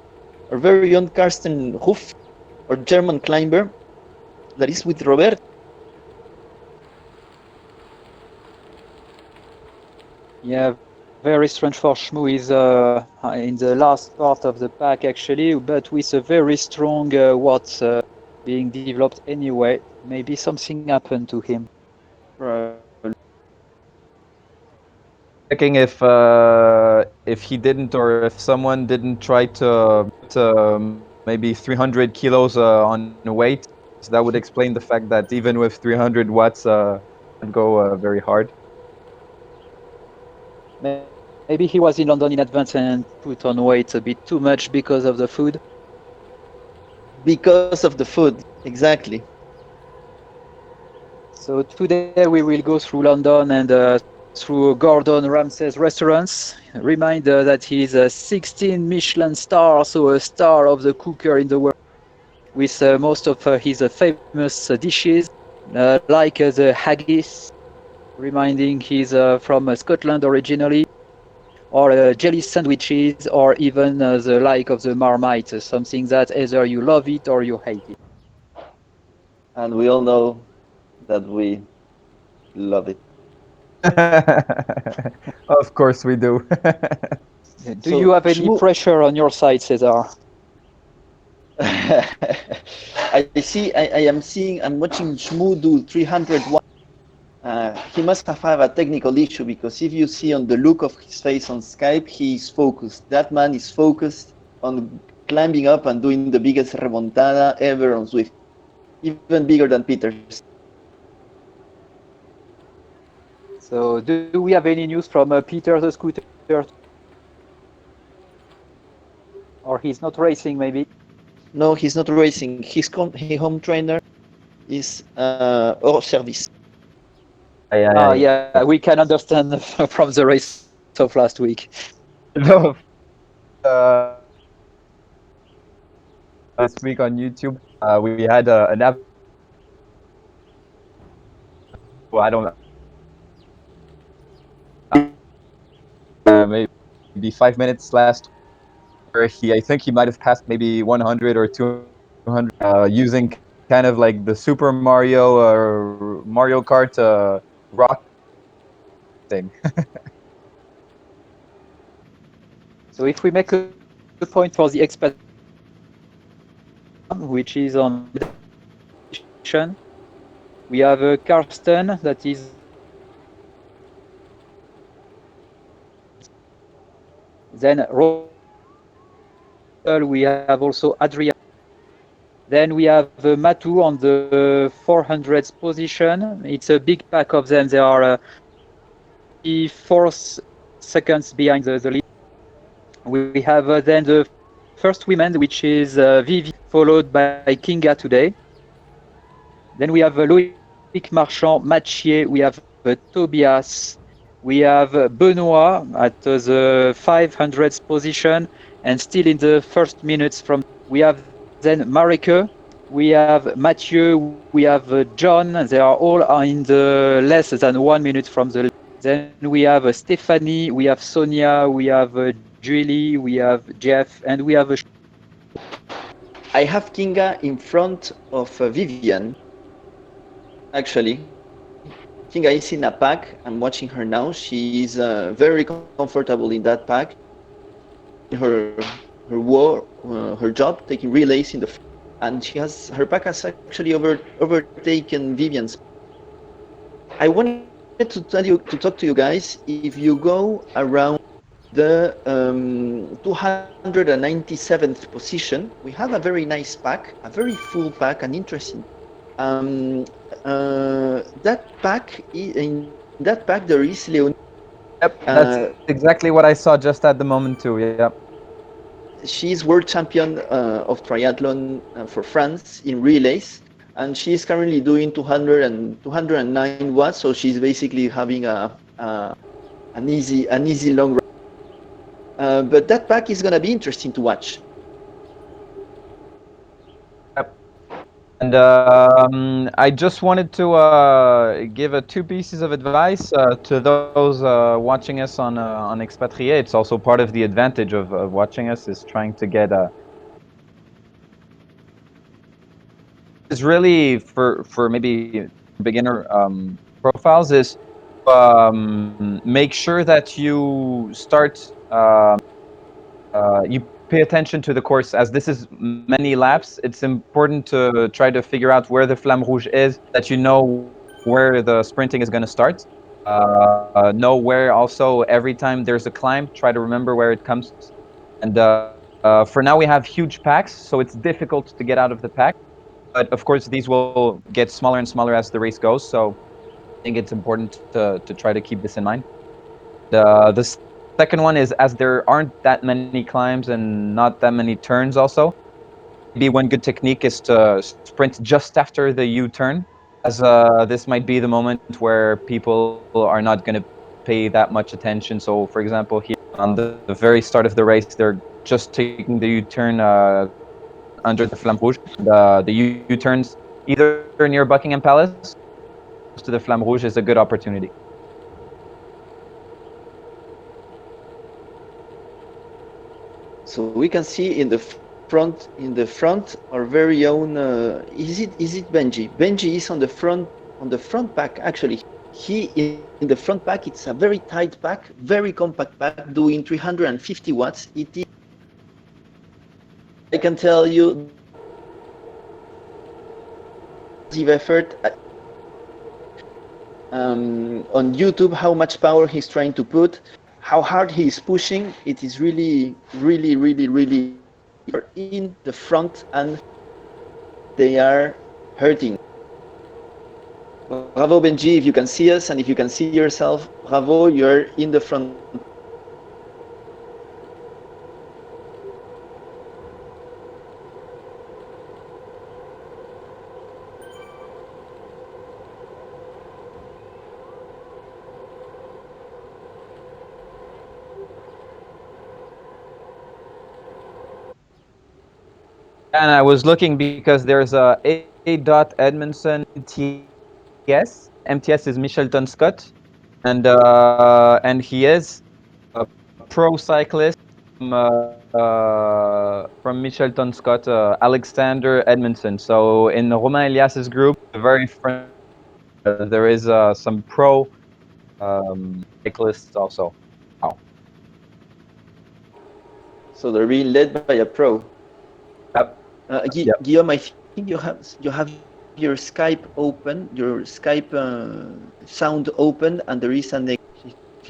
[SPEAKER 1] our very own Karsten Ruff, our German climber, that is with Robert.
[SPEAKER 2] Yeah, very strange for Shmoo is in the last part of the pack actually, but with a very strong watts being developed anyway. Maybe something happened to him.
[SPEAKER 7] Checking if he didn't, or if someone didn't try to maybe 300 kilos on weight. So that would explain the fact that even with 300 watts, it go very hard.
[SPEAKER 2] Maybe he was in London in advance and put on weight a bit too much because of the food.
[SPEAKER 1] Because of the food, exactly.
[SPEAKER 2] So today we will go through London and through Gordon Ramsay's restaurants. Remind that he's a 16 Michelin star, so a star of the cooker in the world, with most of his famous dishes, like the haggis, reminding he's from Scotland originally, or jelly sandwiches, or even the like of the Marmite, something that either you love it or you hate it.
[SPEAKER 1] And we all know that we love it.
[SPEAKER 7] Of course we do.
[SPEAKER 2] Do you have any pressure on your side, Cesar?
[SPEAKER 1] I'm watching Shmoo do 300 watts. He must have a technical issue, because if you see on the look of his face on Skype, he is focused. That man is focused on climbing up and doing the biggest remontada ever on Zwift, even bigger than Peter's.
[SPEAKER 2] So do we have any news from Peter the scooter? Or he's not racing, maybe?
[SPEAKER 1] No, he's not racing. His home trainer is hors service.
[SPEAKER 2] Yeah, we can understand from the race of last week.
[SPEAKER 7] No. Last week on YouTube, we had an app. Well, I don't know. Maybe 5 minutes last, where I think he might have passed maybe 100 or 200 using kind of like the Super Mario Mario Kart rock thing.
[SPEAKER 2] So if we make a point for the expat, which is on we have Karsten, that is then we have also Adrian. Then we have Matu on the 400th position. It's a big pack of them. They are 4 seconds behind the lead. We have then the first women, which is Vivi, followed by Kinga today. Then we have Loïc Marchand, Mathieu, we have Tobias, we have Benoit at the 500th position and still in the first minutes from. We have then Marike, we have Mathieu, we have John. They are all in the less than 1 minute from the. Then we have Stephanie, we have Sonia, we have Julie, we have Jeff, and we have.
[SPEAKER 1] I have Kinga in front of Vivian. Actually, Kinga is in a pack. I'm watching her now. She is very comfortable in that pack. Her job, taking relays in the, and her pack has actually overtaken Vivian's. I wanted to talk to you guys. If you go around the 297th position, we have a very nice pack, a very full pack, an interesting. That pack, in that pack, there is Leonie.
[SPEAKER 7] Yep, that's exactly what I saw just at the moment too. Yep.
[SPEAKER 1] She's world champion of triathlon for France in relays, and she's currently doing 209 watts. So she's basically having an easy long run. But that pack is gonna be interesting to watch.
[SPEAKER 7] And I just wanted to give two pieces of advice to those watching us on ExpaTRIes. It's also part of the advantage of watching us is trying to get is really for maybe beginner profiles is make sure that you start you pay attention to the course. As this is many laps, it's important to try to figure out where the Flamme Rouge is, that you know where the sprinting is going to start. Know where also every time there's a climb, try to remember where it comes. And for now we have huge packs, so it's difficult to get out of the pack. But of course, these will get smaller and smaller as the race goes. So I think it's important to try to keep this in mind. The second one is, as there aren't that many climbs and not that many turns also, maybe one good technique is to sprint just after the U-turn, as this might be the moment where people are not going to pay that much attention. So for example, here on the very start of the race, they're just taking the U-turn under the Flamme Rouge. The U-turns either near Buckingham Palace to the Flamme Rouge is a good opportunity.
[SPEAKER 1] So we can see in the front, our very own. Is it Benji? Benji is on the front pack actually. He in the front pack. It's a very tight pack, very compact pack, doing 350 watts. It is. I can tell you, the effort on YouTube, how much power he's trying to put, how hard he is pushing. It is really in the front, and they are hurting. Bravo Benji, if you can see us and if you can see yourself, bravo, you're in the front.
[SPEAKER 7] And I was looking because there's a Edmondson MTS. MTS is Michelton Scott, and he is a pro cyclist from Michelton Scott, Alexander Edmondson. So in Romain Elias's group, the very front, there is some pro cyclists also. Wow.
[SPEAKER 1] So they're being led by a pro.
[SPEAKER 7] Yep. Yep.
[SPEAKER 1] Guillaume, I think you have your Skype open, your Skype sound open, and there is an. If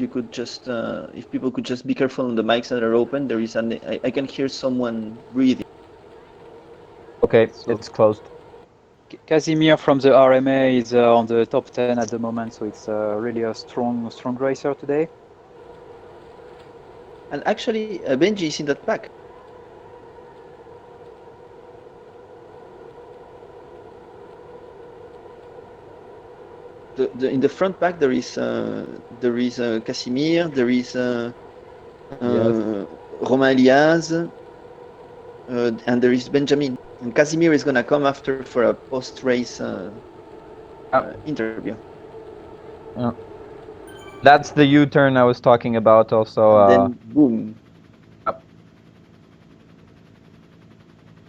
[SPEAKER 1] you could just, if people could just be careful on the mics that are open, there is an. I can hear someone breathing.
[SPEAKER 7] Okay, so it's closed.
[SPEAKER 2] Casimir from the RMA is on the top 10 at the moment, so it's really a strong racer today.
[SPEAKER 1] And actually, Benji is in that pack. In the front pack there is Casimir, there is Romain Elias, and there is Benjamin. And Casimir is gonna come after for a post-race interview.
[SPEAKER 7] Yeah. That's the U-turn I was talking about also.
[SPEAKER 1] And then boom.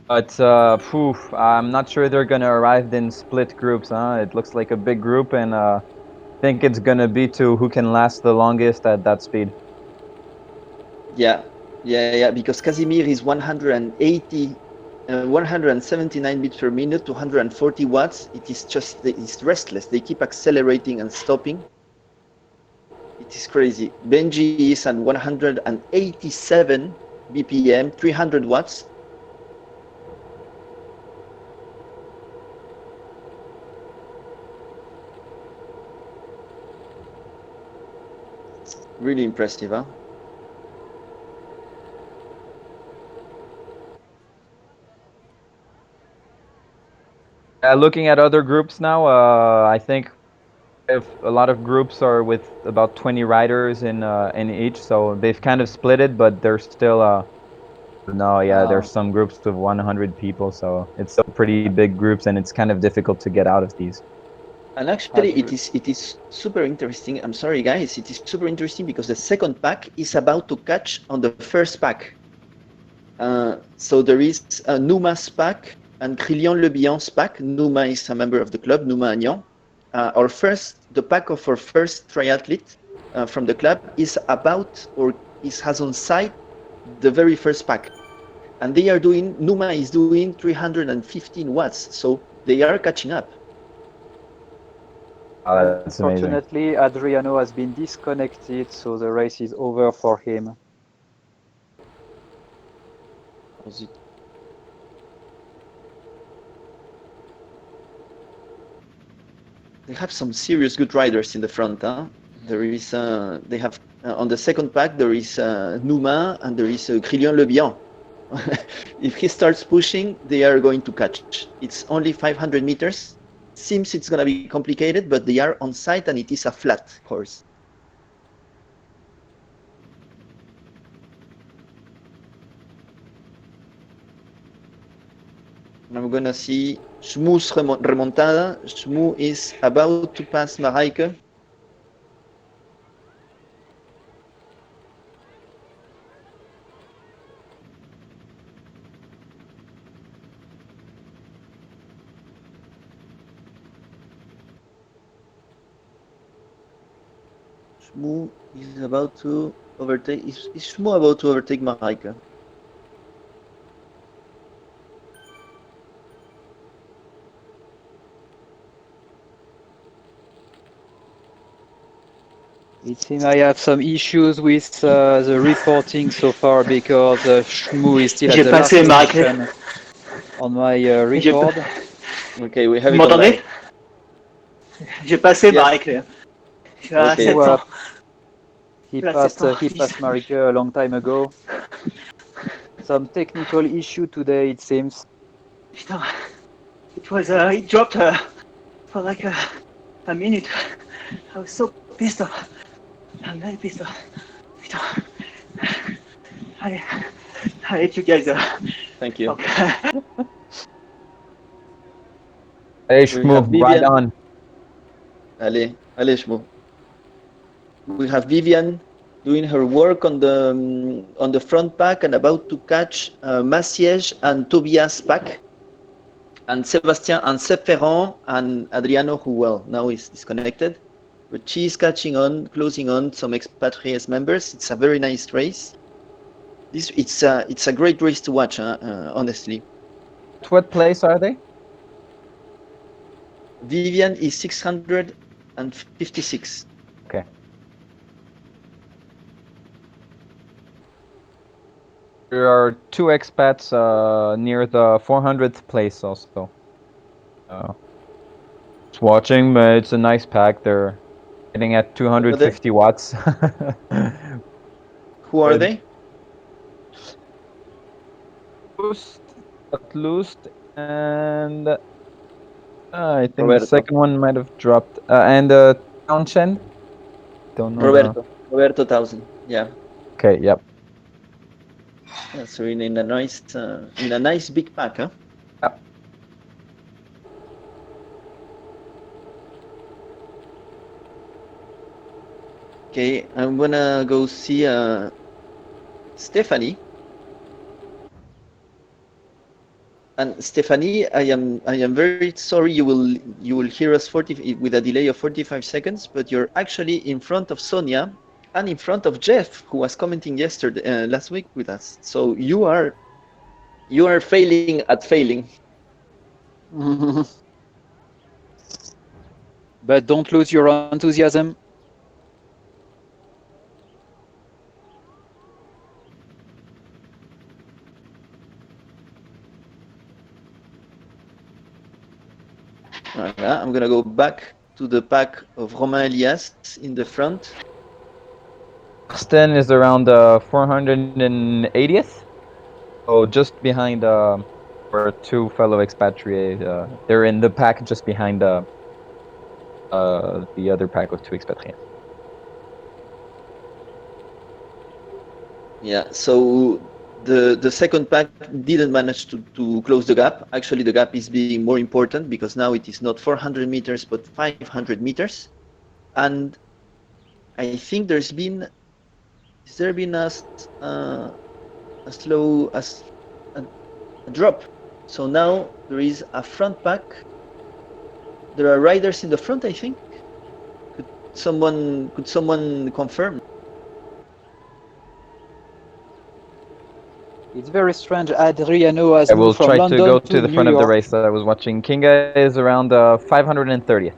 [SPEAKER 7] But I'm not sure they're gonna arrive in split groups. It looks like a big group, and I think it's gonna be to who can last the longest at that speed.
[SPEAKER 1] Yeah, because Casimir is 180, 179 beats per minute, 240 watts. It is just, it's restless. They keep accelerating and stopping. It is crazy. Benji is at 187 BPM, 300 watts. Really impressive, huh?
[SPEAKER 7] Looking at other groups now, I think if a lot of groups are with about 20 riders in each, so they've kind of split it, but there's still there's some groups with 100 people, so it's still pretty big groups, and it's kind of difficult to get out of these.
[SPEAKER 1] And actually, it is super interesting. I'm sorry, guys. It is super interesting because the second pack is about to catch on the first pack. So there is Nouma's pack and Crillon-Le Bihan's pack. Nouma is a member of the club, Nouma Agnan. The pack of our first triathlete from the club is about, or has on site, the very first pack. And Nouma is doing 315 watts, so they are catching up.
[SPEAKER 7] That's amazing.
[SPEAKER 2] Unfortunately, Adriano has been disconnected, so the race is over for him.
[SPEAKER 1] They have some serious good riders in the front. Huh? There is, they have on the second pack there is Nouma and there is Crillon-Le Bihan. If he starts pushing, they are going to catch. It's only 500 meters. Seems it's gonna be complicated, but they are on site and it is a flat course. I'm gonna see Shmoo's remontada. Shmoo is about to pass Mareike. Shmoo is about to overtake. Is Shmoo about to overtake Mareike?
[SPEAKER 2] It seems I have some issues with the reporting so far because Shmoo is still at the last position on my record.
[SPEAKER 1] Okay, we have
[SPEAKER 6] Vous m'entendez? J'ai passé Marie-Claire. Je suis à 700.
[SPEAKER 2] He passed Mareike a long time ago. Some technical issue today, it seems.
[SPEAKER 6] Putain, it dropped for like a minute. I was so pissed off. I'm very pissed off. Putain. I hate you guys.
[SPEAKER 1] Thank you.
[SPEAKER 6] Okay.
[SPEAKER 7] Hey, Shmoo, ride on.
[SPEAKER 1] Allez, Shmoo. We have Vivian doing her work on the front pack and about to catch Massiege and Tobias pack, and Sébastien and Seb Ferrand and Adriano, who now is disconnected, but she is closing on some ExpaTRIes members. It's a very nice race. It's a great race to watch, honestly.
[SPEAKER 7] What place are they?
[SPEAKER 1] Vivian is 656.
[SPEAKER 7] Okay. There are two expats near the 400th place also. Just watching, but it's a nice pack. They're hitting at 250 watts.
[SPEAKER 1] Who are they?
[SPEAKER 7] Lust, and I think
[SPEAKER 1] Roberto.
[SPEAKER 7] the second one might have dropped. And Townshend? Don't know.
[SPEAKER 1] Roberto 1000. Yeah.
[SPEAKER 7] Okay. Yep.
[SPEAKER 1] Yeah, so in a nice big pack, huh?
[SPEAKER 7] Yep.
[SPEAKER 1] Okay, I'm gonna go see Stephanie. And Stephanie, I am very sorry. You will hear us with a delay of 45 seconds, but you're actually in front of Sonia and in front of Jeff, who was commenting last week with us. So you are failing at failing.
[SPEAKER 2] But don't lose your enthusiasm.
[SPEAKER 1] Voilà. I'm gonna go back to the pack of Romain Elias in the front.
[SPEAKER 7] Sten is around 480th. So just behind our two fellow expatriates. They're in the pack just behind the other pack of two expatriates.
[SPEAKER 1] Yeah, so the second pack didn't manage to close the gap. Actually, the gap is being more important because now it is not 400 meters but 500 meters. And I think has there been a slow a drop. So now there is a front pack. There are riders in the front, I think. Could someone confirm?
[SPEAKER 2] It's very strange. Adriano has
[SPEAKER 7] I will
[SPEAKER 2] moved from
[SPEAKER 7] try
[SPEAKER 2] London
[SPEAKER 7] to go to the
[SPEAKER 2] New
[SPEAKER 7] front of the
[SPEAKER 2] York.
[SPEAKER 7] race that I was watching. Kinga is around 530th.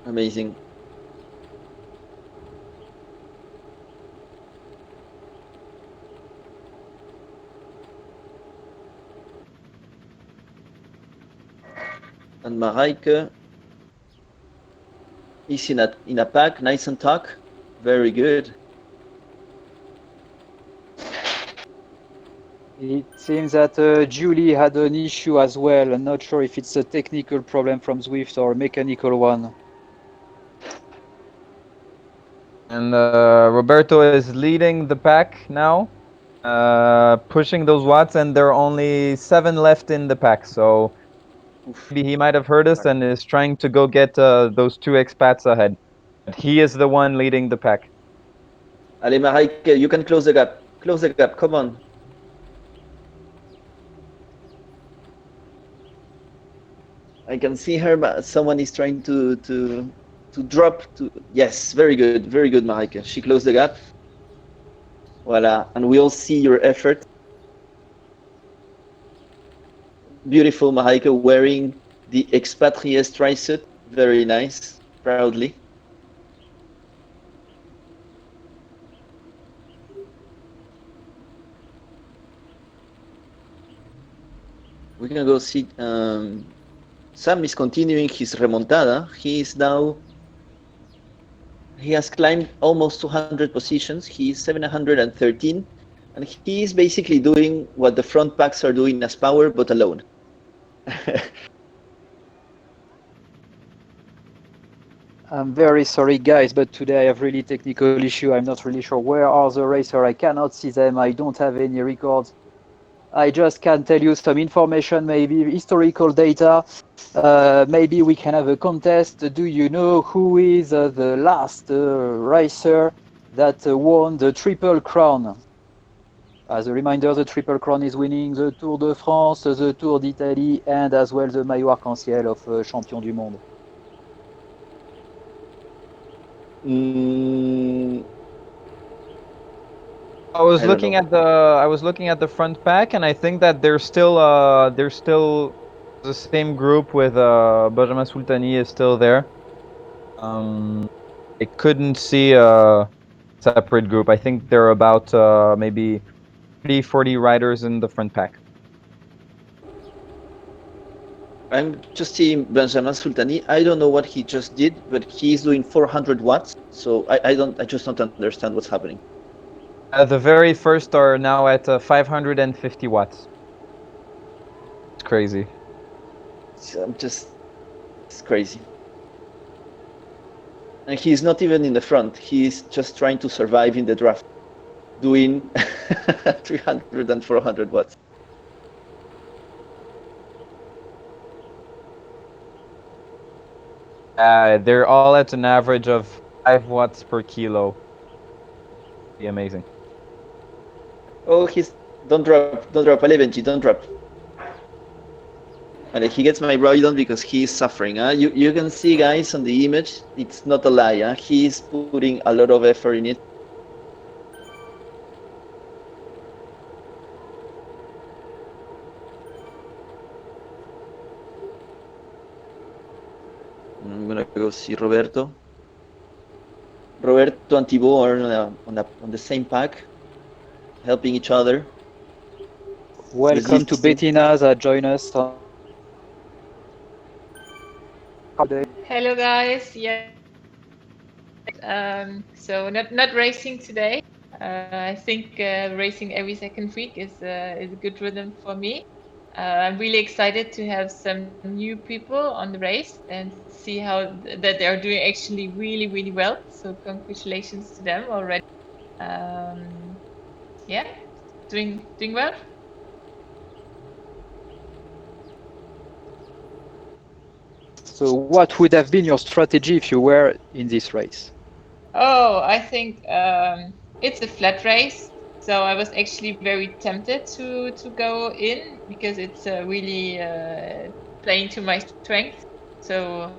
[SPEAKER 1] Amazing. And Mareike is in a pack, nice and tuck. Very good.
[SPEAKER 2] It seems that Julie had an issue as well. I'm not sure if it's a technical problem from Zwift or a mechanical one.
[SPEAKER 7] And Roberto is leading the pack now, pushing those watts, and there are only 7 left in the pack. So maybe he might have heard us and is trying to go get those two expats ahead. But he is the one leading the pack.
[SPEAKER 1] Allez, Mareike, you can close the gap. Close the gap, come on. I can see her, but someone is trying to drop to. Yes, very good, Mareike. She closed the gap. Voila, and we all see your effort. Beautiful, Mareike, wearing the ExpaTRIes tri-suit. Very nice, proudly. We're gonna go see. Sam is continuing his remontada. He has climbed almost 200 positions. He is 713, and he is basically doing what the front packs are doing as power, but alone.
[SPEAKER 2] I'm very sorry, guys, but today I have really technical issue. I'm not really sure where are the racers. I cannot see them. I don't have any records. I just can tell you some information, maybe historical data. Maybe we can have a contest. Do you know who is the last racer that won the Triple Crown? As a reminder, the Triple Crown is winning the Tour de France, the Tour d'Italie, and as well the maillot arc-en-ciel of Champion du Monde.
[SPEAKER 7] I was looking at the front pack, and I think that they're still the same group with Benjamin Sultani is still there. I couldn't see a separate group. I think there are about maybe 40 riders in the front pack.
[SPEAKER 1] I'm just seeing Benjamin Sultani. I don't know what he just did, but he's doing 400 watts. So I just don't understand what's happening.
[SPEAKER 7] The very first are now at 550 watts. It's crazy.
[SPEAKER 1] It's crazy. And he's not even in the front. He's just trying to survive in the draft, doing 300 and 400 watts.
[SPEAKER 7] They're all at an average of 5 watts per kilo. Be amazing.
[SPEAKER 1] Oh, don't drop, allez Benji, don't drop. And he gets my Roydon because he is suffering. You can see, guys, on the image, it's not a lie. He's putting a lot of effort in it. I'm gonna go see Roberto. Roberto and Thibaut are on the same pack. helping each other.
[SPEAKER 2] Welcome to
[SPEAKER 1] Resisting.
[SPEAKER 2] Bettina that join us on today.
[SPEAKER 10] Hello guys. Yeah. So not racing today. I think racing every second week is a good rhythm for me. I'm really excited to have some new people on the race and see how that they are doing actually really well. So congratulations to them already. Yeah, doing well.
[SPEAKER 2] So what would have been your strategy if you were in this race?
[SPEAKER 10] Oh, I think it's a flat race, so I was actually very tempted to go in because it's really playing to my strength. So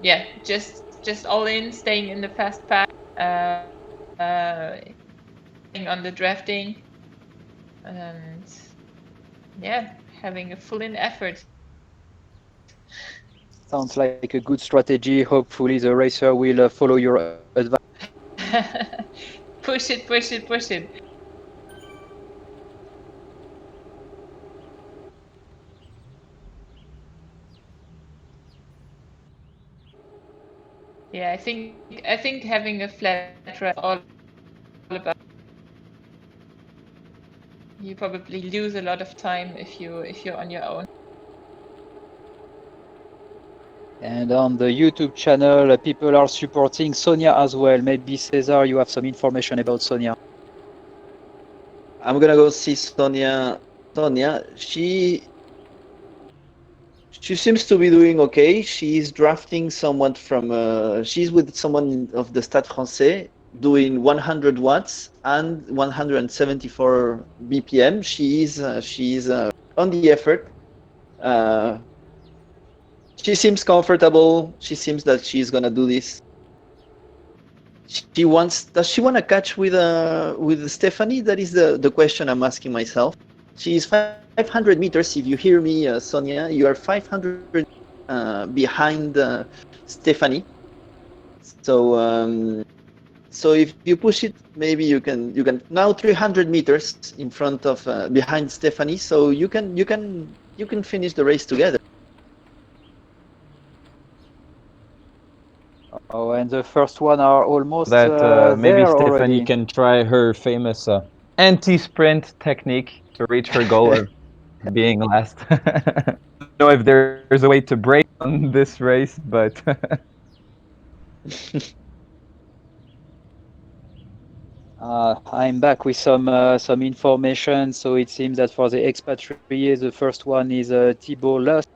[SPEAKER 10] yeah, just all in, staying in the fast pack, on the drafting, and yeah, having a full in effort.
[SPEAKER 2] Sounds like a good strategy. Hopefully the racer will follow your advice.
[SPEAKER 10] Push it. Yeah, I think having a flat race all about. You probably lose a lot of time if you're on your own.
[SPEAKER 2] And on the YouTube channel, people are supporting Sonia as well. Maybe Cesar, you have some information about Sonia.
[SPEAKER 1] I'm gonna go see Sonia. Sonia, she seems to be doing okay. She's drafting someone from. She's with someone of the Stade Français doing 100 watts and 174 BPM. She's on the effort. She seems comfortable. She seems that she's gonna do this. Does she want to catch with Stephanie? That is the question I'm asking myself. She's 500 meters. If you hear me, Sonia, you are 500 behind Stephanie. So if you push it, maybe you can now 300 meters in front of behind Stephanie. So you can finish the race together.
[SPEAKER 2] Oh, and the first one are almost
[SPEAKER 7] That maybe
[SPEAKER 2] there
[SPEAKER 7] Stephanie
[SPEAKER 2] already.
[SPEAKER 7] can try her famous anti-sprint technique to reach her goal of being last. I don't know if there's a way to break on this race, but
[SPEAKER 2] I'm back with some information. So it seems that for the ExpaTRIes, the first one is Thibaut Lust,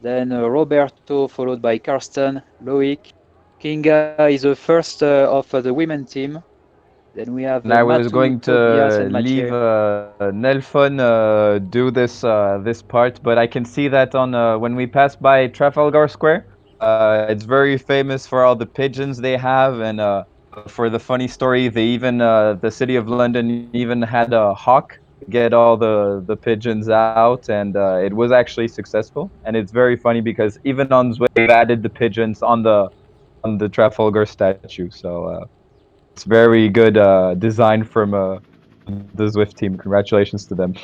[SPEAKER 2] then Roberto, followed by Karsten, Loic. Kinga is the first of the women team. Then we have
[SPEAKER 7] and I was
[SPEAKER 2] Matu,
[SPEAKER 7] going
[SPEAKER 2] Tobias,
[SPEAKER 7] to
[SPEAKER 2] and
[SPEAKER 7] leave
[SPEAKER 2] Mathieu.
[SPEAKER 7] Nelfon do this part, but I can see that on when we pass by Trafalgar Square, it's very famous for all the pigeons they have, and for the funny story, they even the city of London even had a hawk get all the pigeons out, and it was actually successful. And it's very funny because even on Zwift, they've added the pigeons on the Trafalgar statue. So it's very good design from the Zwift team. Congratulations to them.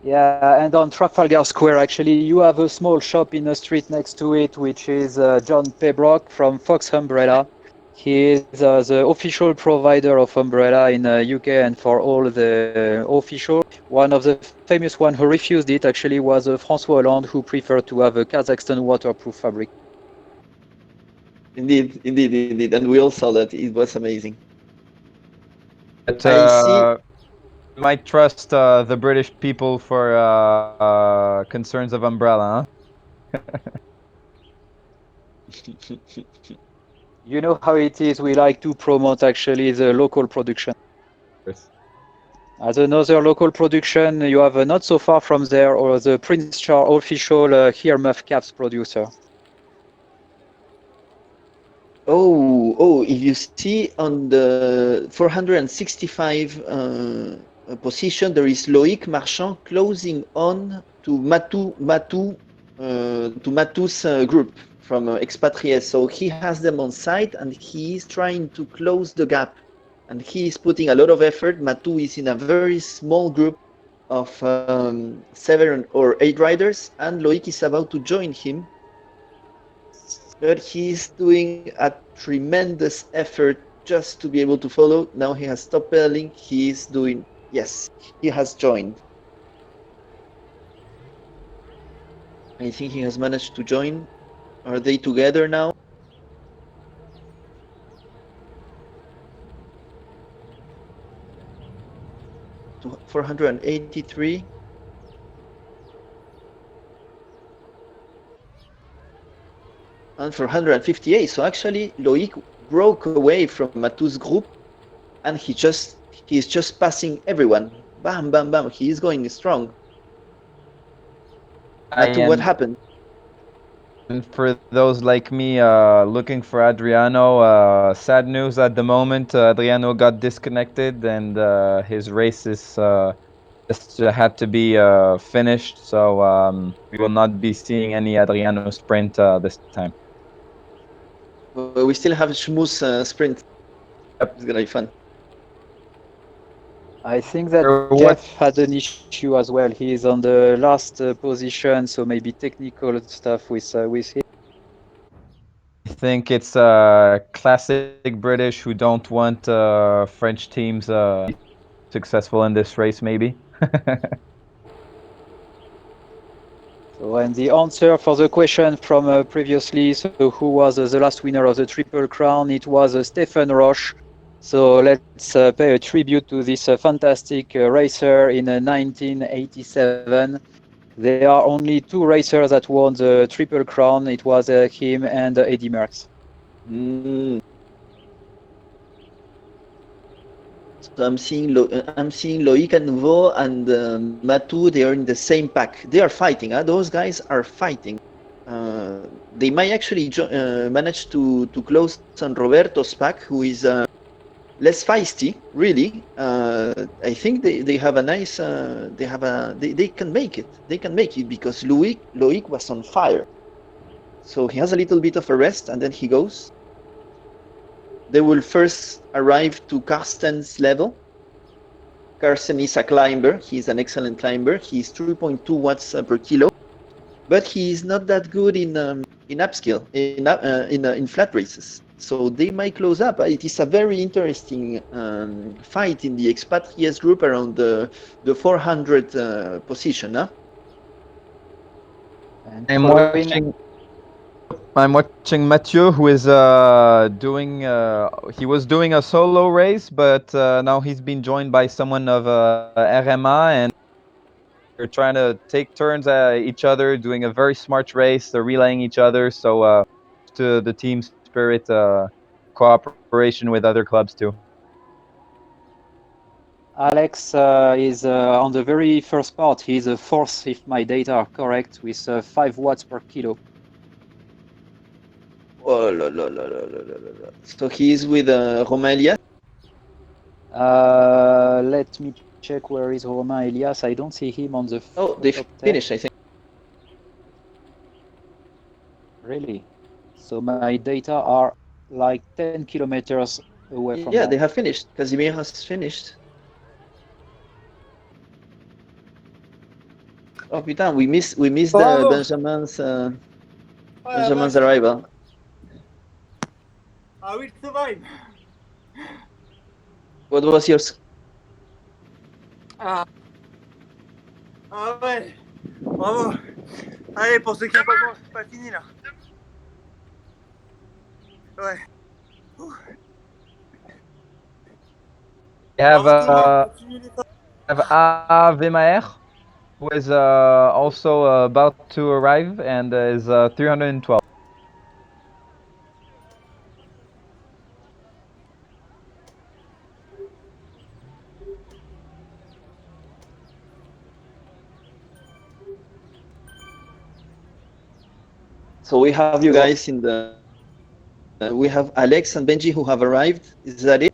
[SPEAKER 2] Yeah, and on Trafalgar Square, actually, you have a small shop in the street next to it, which is John Pebrock from Fox Umbrella. He is the official provider of umbrella in UK and for all the official. One of the famous one who refused it actually was François Hollande, who preferred to have a Kazakhstan waterproof fabric.
[SPEAKER 1] Indeed, and we all saw that. It was amazing.
[SPEAKER 7] But
[SPEAKER 1] I see.
[SPEAKER 7] might trust the British people for concerns of umbrella, huh?
[SPEAKER 2] You know how it is. We like to promote actually the local production. As another local production, you have not so far from there, or the Prince Charles official Hermuff Caps producer.
[SPEAKER 1] Oh! If you see on the 465 position, there is Loic Marchand closing on to Matu's group from ExpaTRIes. So he has them on site, and he is trying to close the gap and he is putting a lot of effort. Matu is in a very small group of 7 or 8 riders, and Loic is about to join him. But he's doing a tremendous effort just to be able to follow. Now he has stopped pedaling. He is doing, yes, he has joined. I think he has managed to join. Are they together now? To 483. And 458. So actually, Loic broke away from Matu's group, and he's just passing everyone. Bam, bam, bam. He is going strong. Matu, what happened?
[SPEAKER 7] And for those like me looking for Adriano, sad news at the moment. Adriano got disconnected, and his race is just had to be finished. So we will not be seeing any Adriano sprint this time.
[SPEAKER 1] We still have Shmu's sprint.
[SPEAKER 7] Yep.
[SPEAKER 1] It's gonna be fun.
[SPEAKER 2] I think that
[SPEAKER 7] What?
[SPEAKER 2] Jeff had an issue as well. He is on the last position, so maybe technical stuff with him.
[SPEAKER 7] I think it's classic British who don't want French teams successful in this race, maybe.
[SPEAKER 2] So, and the answer for the question from previously, so who was the last winner of the Triple Crown? It was Stephen Roche. So let's pay a tribute to this fantastic racer in 1987. There are only 2 racers that won the Triple Crown. It was him and Eddy Merckx.
[SPEAKER 1] So I'm seeing Loic and Nouveau and Matu. They are in the same pack. They are fighting. Those guys are fighting. They might actually manage to close on Roberto's pack, who is less feisty. Really, I think they have a nice. They can make it. They can make it because Loic was on fire. So he has a little bit of a rest, and then he goes. They will first arrive to Karsten's level. Karsten is a climber. He's an excellent climber. He's 3.2 watts per kilo, but he is not that good in upskill, in flat races. So they might close up. It is a very interesting fight in the ExpaTRIes group around the 400 position. Huh?
[SPEAKER 7] I'm watching Mathieu, who is doing. He was doing a solo race, but now he's been joined by someone of RMA, and they're trying to take turns at each other, doing a very smart race. They're relaying each other, so to the team spirit, cooperation with other clubs too.
[SPEAKER 2] Alex is on the very first part. He's a 4th, if my data are correct, with 5 watts per kilo.
[SPEAKER 1] Oh, la, la, la, la, la, la, la. So he is with Romain Elias?
[SPEAKER 2] Let me check where is Romain Elias. I don't see him on the
[SPEAKER 1] Oh, they finished, I think.
[SPEAKER 2] Really? So my data are like 10 kilometers away from
[SPEAKER 1] Yeah,
[SPEAKER 2] that.
[SPEAKER 1] they have finished. Casimir has finished. Oh, putain, we missed Benjamin's arrival.
[SPEAKER 8] I will survive.
[SPEAKER 1] What was yours?
[SPEAKER 8] Ah ouais, bravo. Allez, pour ceux qui n'ont pas fini là. Ouais.
[SPEAKER 7] I have Ave Maher, who is also about to arrive and is 312.
[SPEAKER 1] So we have you guys in the. We have Alex and Benji who have arrived. Is that it?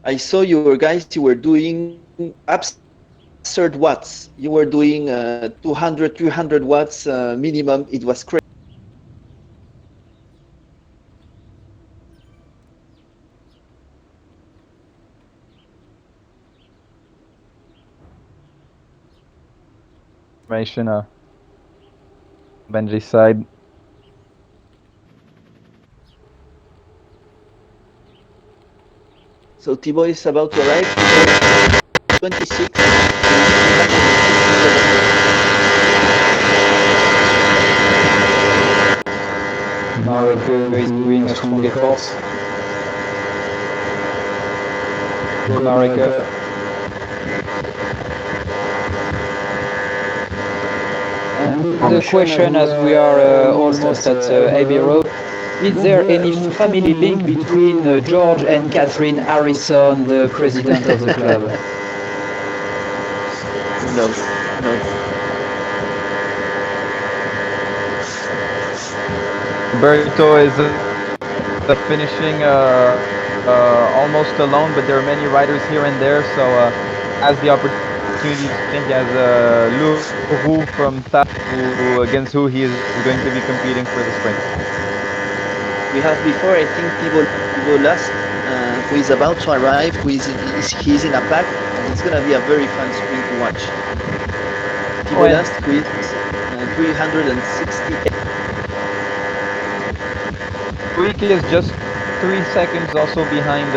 [SPEAKER 1] I saw you guys. You were doing absurd watts. You were doing 200, 300 watts minimum. It was crazy.
[SPEAKER 7] Information Benji's side.
[SPEAKER 1] So Thibaut is about to arrive. 26.
[SPEAKER 7] Marco is doing a strong effort. Go Marco.
[SPEAKER 11] And the question, as we are almost at Abbey Road, is there any family link between George and Catherine Harrison, the president of the club?
[SPEAKER 1] No, no.
[SPEAKER 7] Roberto is finishing almost alone, but there are many riders here and there, so as the opportunity, he has Leroux from TAP, against who he is going to be competing for the sprint.
[SPEAKER 1] We have before, I think, Thibaut last, who is about to arrive, he's in a pack, and it's going to be a very fun sprint to watch. Thibaut last, who is 368.
[SPEAKER 7] Week is just 3 seconds also behind,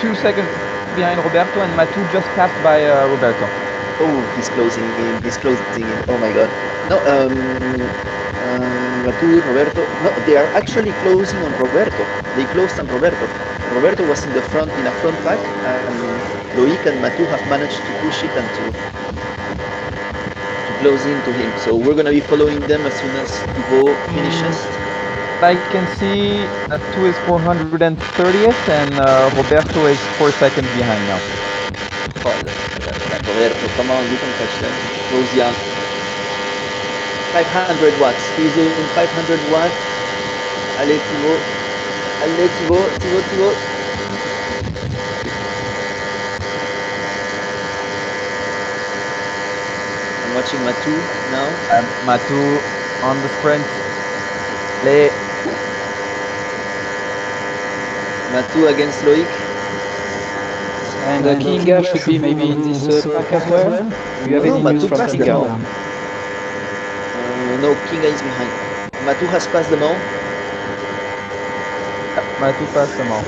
[SPEAKER 7] 2 seconds behind Roberto, and Matu just passed by Roberto.
[SPEAKER 1] Oh, he's closing in, oh my god. No, Matu, Roberto, no, they are actually closing on Roberto. They closed on Roberto. Roberto was in the front, in a front pack, and Loic and Matu have managed to push it and to close into him. So we're going to be following them as soon as Thibaut finishes.
[SPEAKER 7] I can see Matu is 430th, and Roberto is 4 seconds behind now.
[SPEAKER 1] Roberto, come on, you can catch them. Goes young. 500 watts. He's doing 500 watts. Allez, Thibaut. Allez, Thibaut. I'm watching Matu now.
[SPEAKER 7] Matu on the sprint. Allez.
[SPEAKER 1] Matu against Loic.
[SPEAKER 11] And Kinga should be maybe in this pack as well. Do you have any news from Kinga?
[SPEAKER 1] No, Kinga is behind. Matu has passed them all.
[SPEAKER 7] Matu passed them all.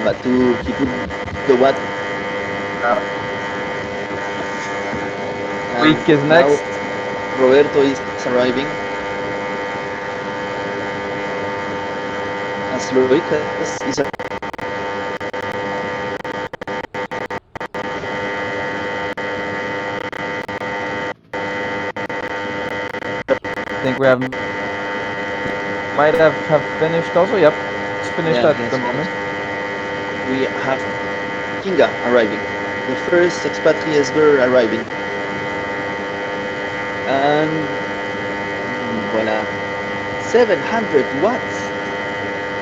[SPEAKER 1] Matu, he put the watt.
[SPEAKER 7] Week is next.
[SPEAKER 1] Roberto is arriving. As Loic is
[SPEAKER 7] I think we might have finished also. Yep, it's finished at the moment.
[SPEAKER 1] We have Kinga arriving, the first ExpaTRIes girl arriving, and voila, 700 watts.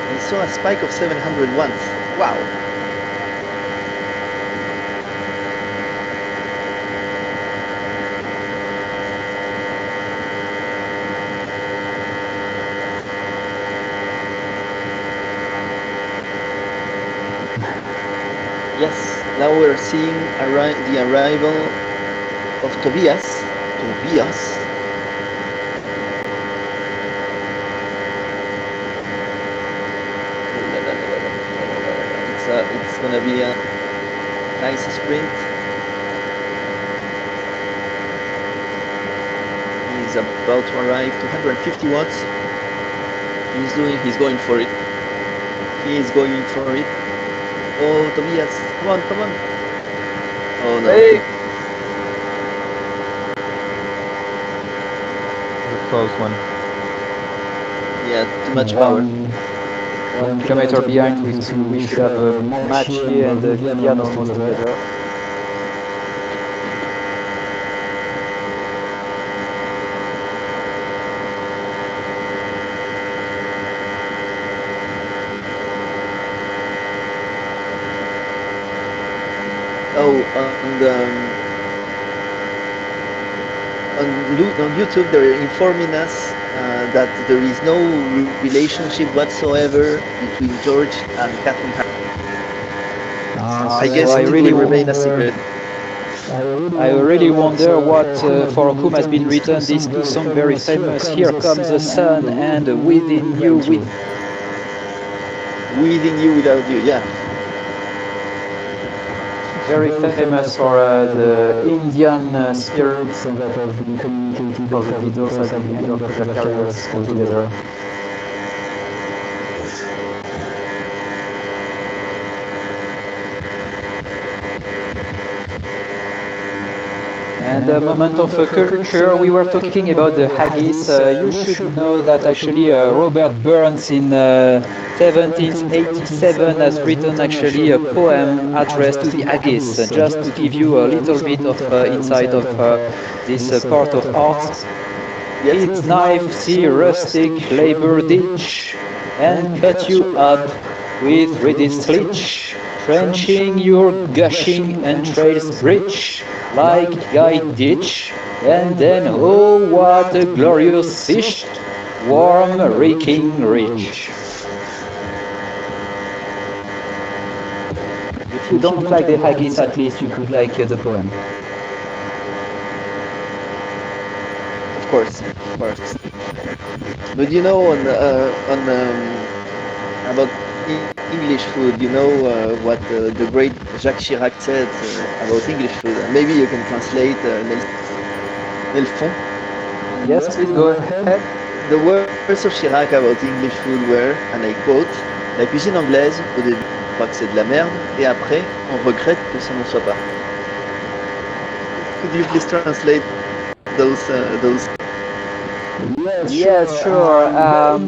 [SPEAKER 1] I saw a spike of 700 watts. Wow. Yes, now we're seeing the arrival of Tobias. It's gonna be a nice sprint. He's about to arrive. 250 watts. He's going for it. He is going for it. Oh, Tobias, come on. Oh no.
[SPEAKER 7] Hey. A close one.
[SPEAKER 1] Yeah, too much power.
[SPEAKER 11] 1 kilometer behind, we should have Machi and Vivian almost together.
[SPEAKER 1] Oh, on YouTube, they're informing us that there is no relationship whatsoever between George and Catherine. I guess
[SPEAKER 11] So
[SPEAKER 1] it will remain a secret.
[SPEAKER 11] I really wonder what for whom has been written these two songs very famous. Here comes the sun and within you with.
[SPEAKER 1] Within you, without you, yeah.
[SPEAKER 11] Very famous for the Indian spirits that have been communicated for the Beatles at the end of their careers altogether. And a moment of culture, we were talking about the haggis. You should know that actually Robert Burns in 1787 has written actually a poem addressed to the haggis, just to give you a little bit of insight of this part of art. Its knife, see rustic labor ditch, and cut you up with ready stitch, trenching your gushing entrails rich, like guide ditch, and then oh what a glorious fish, warm, reeking, rich. If you don't like the haggis, at least you could like the poem.
[SPEAKER 1] Of course. But you know, about English food, you know what the great Jacques Chirac said about English food. Maybe you can translate Nel fond.
[SPEAKER 11] Yes, please go ahead.
[SPEAKER 1] The words of Chirac about English food were, and I quote, la cuisine anglaise, au début, on croit que c'est de la merde, et après, on regrette que ça ne soit pas. Could you please translate those?
[SPEAKER 11] Yes, sure.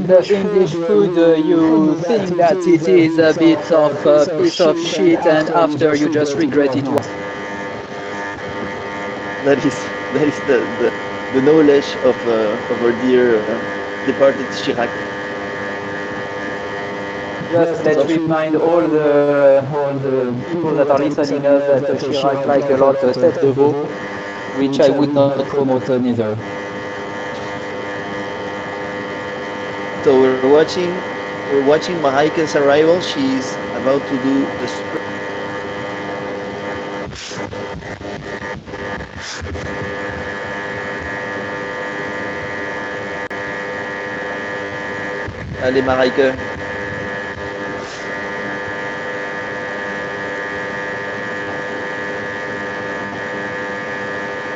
[SPEAKER 11] The English food, you think that it is a bit of a piece of shit, and after you just regret it.
[SPEAKER 1] That is the knowledge of our dear departed Chirac.
[SPEAKER 11] Just let's remind all the people that are listening us that Chirac like a lot tête de veau, which I would not promote neither.
[SPEAKER 1] So we're watching Mahaika's arrival. She's about to do the sprint. Allez Mahaika.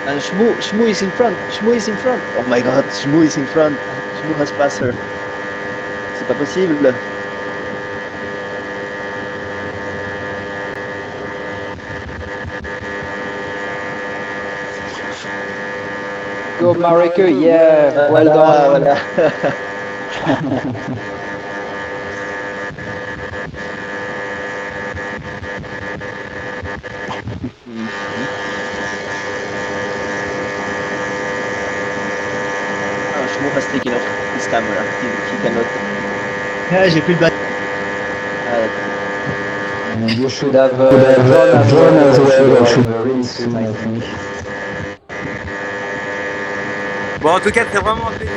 [SPEAKER 1] And Shmoo is in front. Oh my god, Shmoo is in front. Shmoo has passed her. C'est pas possible.
[SPEAKER 11] Go Marika, yeah, well done.
[SPEAKER 1] Voilà. Shmoo has taken off his camera. He cannot.
[SPEAKER 6] Ah, j'ai plus de batterie.
[SPEAKER 11] And you should have drawn as well. Really soon, I think.
[SPEAKER 8] Bon, en tout cas, c'est vraiment un plaisir.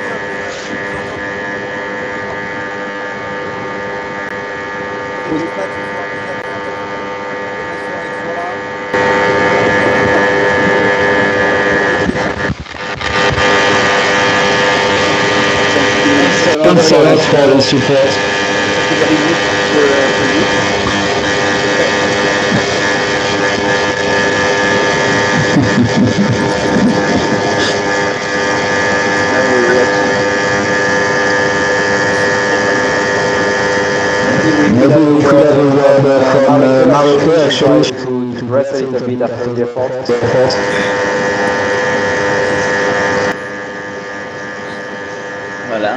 [SPEAKER 11] Thanks a lot for the support. Maybe we could have a word from Marika actually to rest a little bit after the effort.
[SPEAKER 1] Voilà.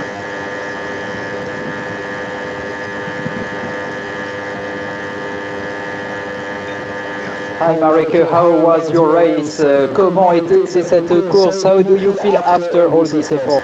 [SPEAKER 11] Hi Marika, how was your race? Comment était cette course? How do you feel after all this effort?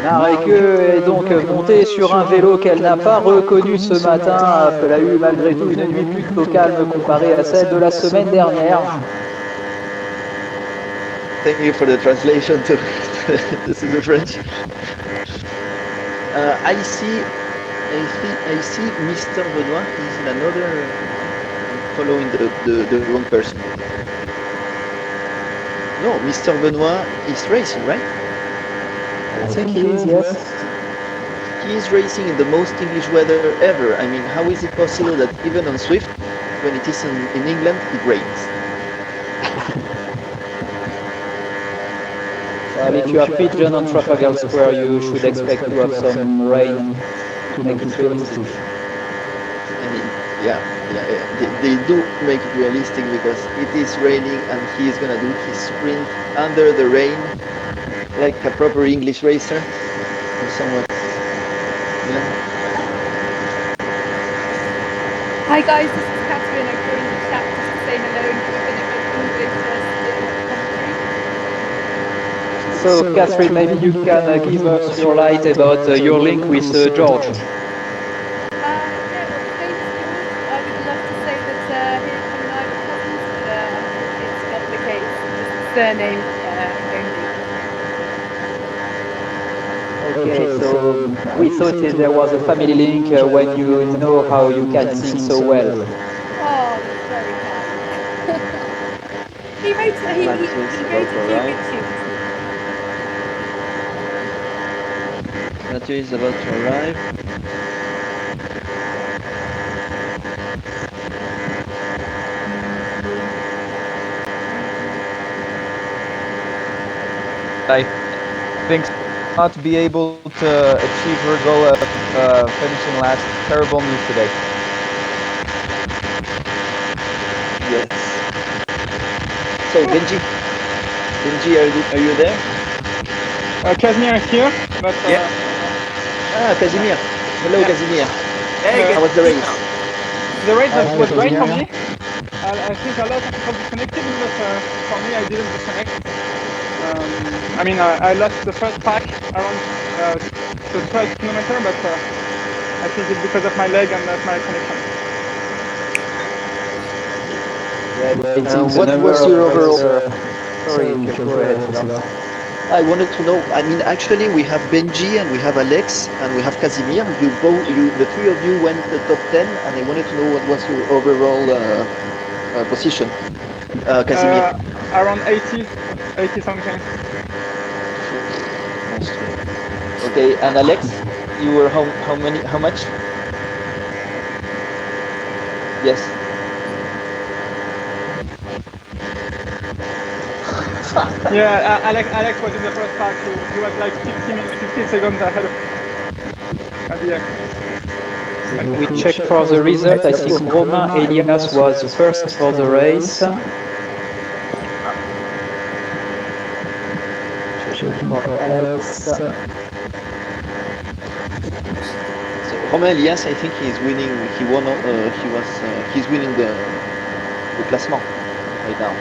[SPEAKER 11] Marie-Que est donc montée sur un vélo qu'elle n'a pas reconnu ce matin. Elle a eu malgré tout une nuit plutôt calme comparée à celle de la semaine dernière.
[SPEAKER 1] Thank you for the translation to the French. I see Mr. Benoit is in another following the wrong person. No, Mr. Benoit is racing, right?
[SPEAKER 11] I think he is, yes.
[SPEAKER 1] He is racing in the most English weather ever. I mean, how is it possible that even on Zwift, when it is in England, it rains?
[SPEAKER 11] Well, if you have pigeon on Trafalgar Square, you should expect to have some rain to make it realistic.
[SPEAKER 1] I mean, yeah, they do make it realistic because it is raining and he is gonna do his sprint under the rain like a proper English racer or somewhat. Yeah.
[SPEAKER 12] Hi guys, this is Catherine. I joined the chat just to say hello and give a bit of English commentary.
[SPEAKER 11] So, Catherine, maybe you can give us your light about your link with George.
[SPEAKER 12] Surname only.
[SPEAKER 11] Okay, so we thought that there was a family link when you know how you can sing so well.
[SPEAKER 12] Oh, that's very kind. he wrote a few good tunes.
[SPEAKER 1] Mathieu is about to arrive.
[SPEAKER 7] I think not be able to achieve her goal of finishing last. Terrible news today.
[SPEAKER 1] Yes. So Benji, are you there?
[SPEAKER 13] Casimir is here, but
[SPEAKER 1] Casimir. Hello,
[SPEAKER 13] yeah.
[SPEAKER 1] Casimir.
[SPEAKER 13] Hey,
[SPEAKER 1] how was the race?
[SPEAKER 13] The race was great for me. I think a lot of people disconnected, but for me, I didn't disconnect. I mean, I lost the first pack around the 12 kilometer, but I think it's because of my leg and not my connection.
[SPEAKER 1] What was your overall?
[SPEAKER 11] Sorry, go ahead.
[SPEAKER 1] I wanted to know. I mean, actually, we have Benji and we have Alex and we have Casimir. The three of you went the top 10, and I wanted to know what was your overall position, Casimir.
[SPEAKER 13] Around 80 something.
[SPEAKER 1] Okay, and Alex, you were how much? Yes.
[SPEAKER 13] Yeah, Alex was in the first pack. He was like 15 seconds ahead at the end.
[SPEAKER 11] We checked for the result. I think Romain Elias was first for the race. Alex.
[SPEAKER 1] So Romain Elias, I think he's winning. He won. He's winning the classement right now.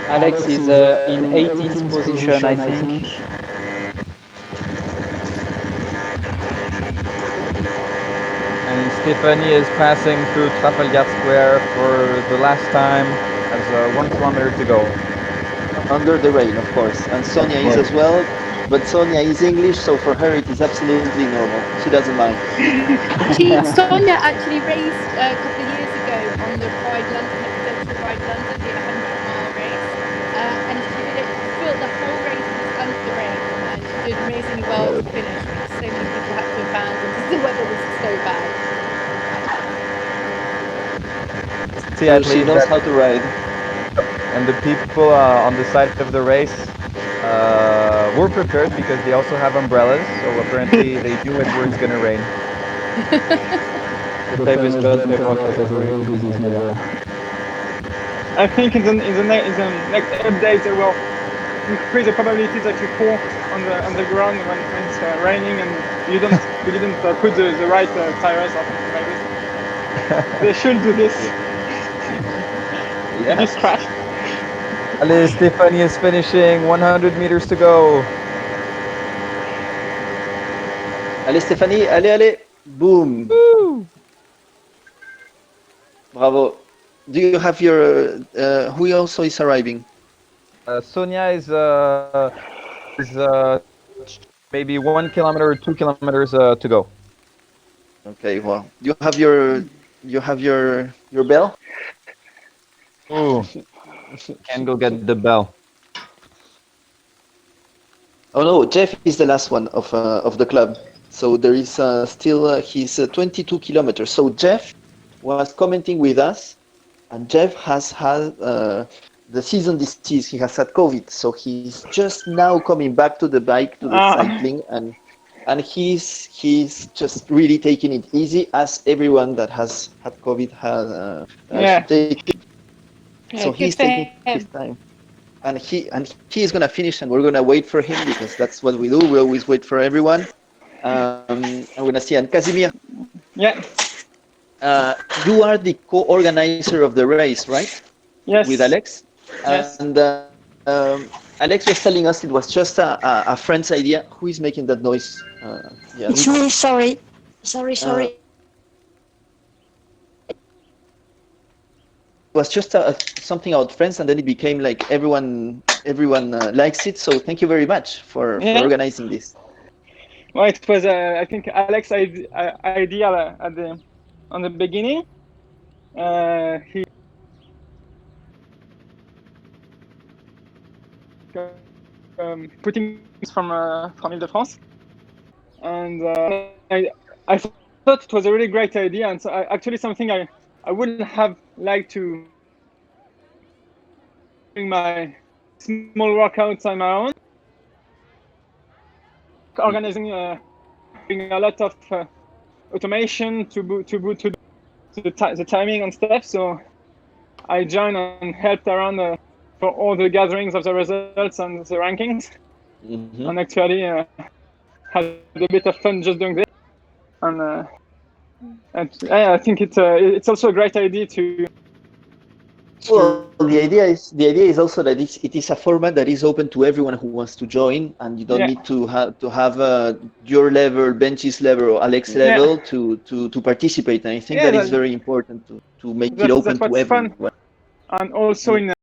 [SPEAKER 11] Alex is in 18th position, I think.
[SPEAKER 7] And Stephanie is passing through Trafalgar Square for the last time. Has 1 kilometer to go.
[SPEAKER 1] Under the rain, of course, and Sonia is as well. But Sonia is English, so for her it is absolutely normal. She doesn't mind.
[SPEAKER 12] Sonia actually raced a couple of years ago on the Pride London, the Pride London, the 100-mile race, and she did it throughout the whole race was under the rain, and she did amazingly well to finish. Because so many people had to abandon because the weather was so bad.
[SPEAKER 7] See, at
[SPEAKER 1] she
[SPEAKER 7] least
[SPEAKER 1] knows how to ride.
[SPEAKER 7] And the people on the side of the race were prepared because they also have umbrellas, so apparently they knew it was going to rain.
[SPEAKER 13] I think in the next update they will increase the probability that you fall on the ground when it's raining and you didn't put the right tires or something like this. They should do this.
[SPEAKER 1] Yeah.
[SPEAKER 13] This crash.
[SPEAKER 7] Allez, Stephanie is finishing, 100 meters to go.
[SPEAKER 1] Allez Stéphanie, allez. Boom.
[SPEAKER 10] Woo!
[SPEAKER 1] Bravo. Do you have your, who also is arriving?
[SPEAKER 7] Sonia is maybe 1 kilometer or 2 kilometers to go.
[SPEAKER 1] Okay, well, you have your bell?
[SPEAKER 7] Ooh, can go get the bell.
[SPEAKER 1] Oh no, Jeff is the last one of the club. So there is still he's 22 kilometers. So Jeff was commenting with us, and Jeff has had the season disease. He has had COVID, so he's just now coming back to the bike, to the cycling, and he's just really taking it easy, as everyone that has had COVID has should take it. So he's taking his time. And he is gonna finish, and we're gonna wait for him because that's what we do. We always wait for everyone. I'm gonna see. And Casimir,
[SPEAKER 13] Yeah.
[SPEAKER 1] You are the co-organizer of the race, right?
[SPEAKER 13] Yes.
[SPEAKER 1] With Alex.
[SPEAKER 13] Yes.
[SPEAKER 1] And Alex was telling us it was just a friend's idea. Who is making that noise?
[SPEAKER 4] It's me. Sorry. Sorry.
[SPEAKER 1] It was just something about friends, and then it became like everyone likes it. So thank you very much for organizing this.
[SPEAKER 13] Well, it was I think Alex's idea on the beginning. He putting from Ile-de-France, and I thought it was a really great idea, and so actually something I wouldn't have liked to doing my small workouts on my own. Organizing doing a lot of automation to the timing and stuff. So I joined and helped around for all the gatherings of the results and the rankings, and actually had a bit of fun just doing this. And I think it's also a great idea to.
[SPEAKER 1] Well, the idea is also that it is a format that is open to everyone who wants to join, and you don't need to have your level, Benji's level, or Alex's level to participate. And I think that is very important to make it open to everyone.
[SPEAKER 13] Fun. And also in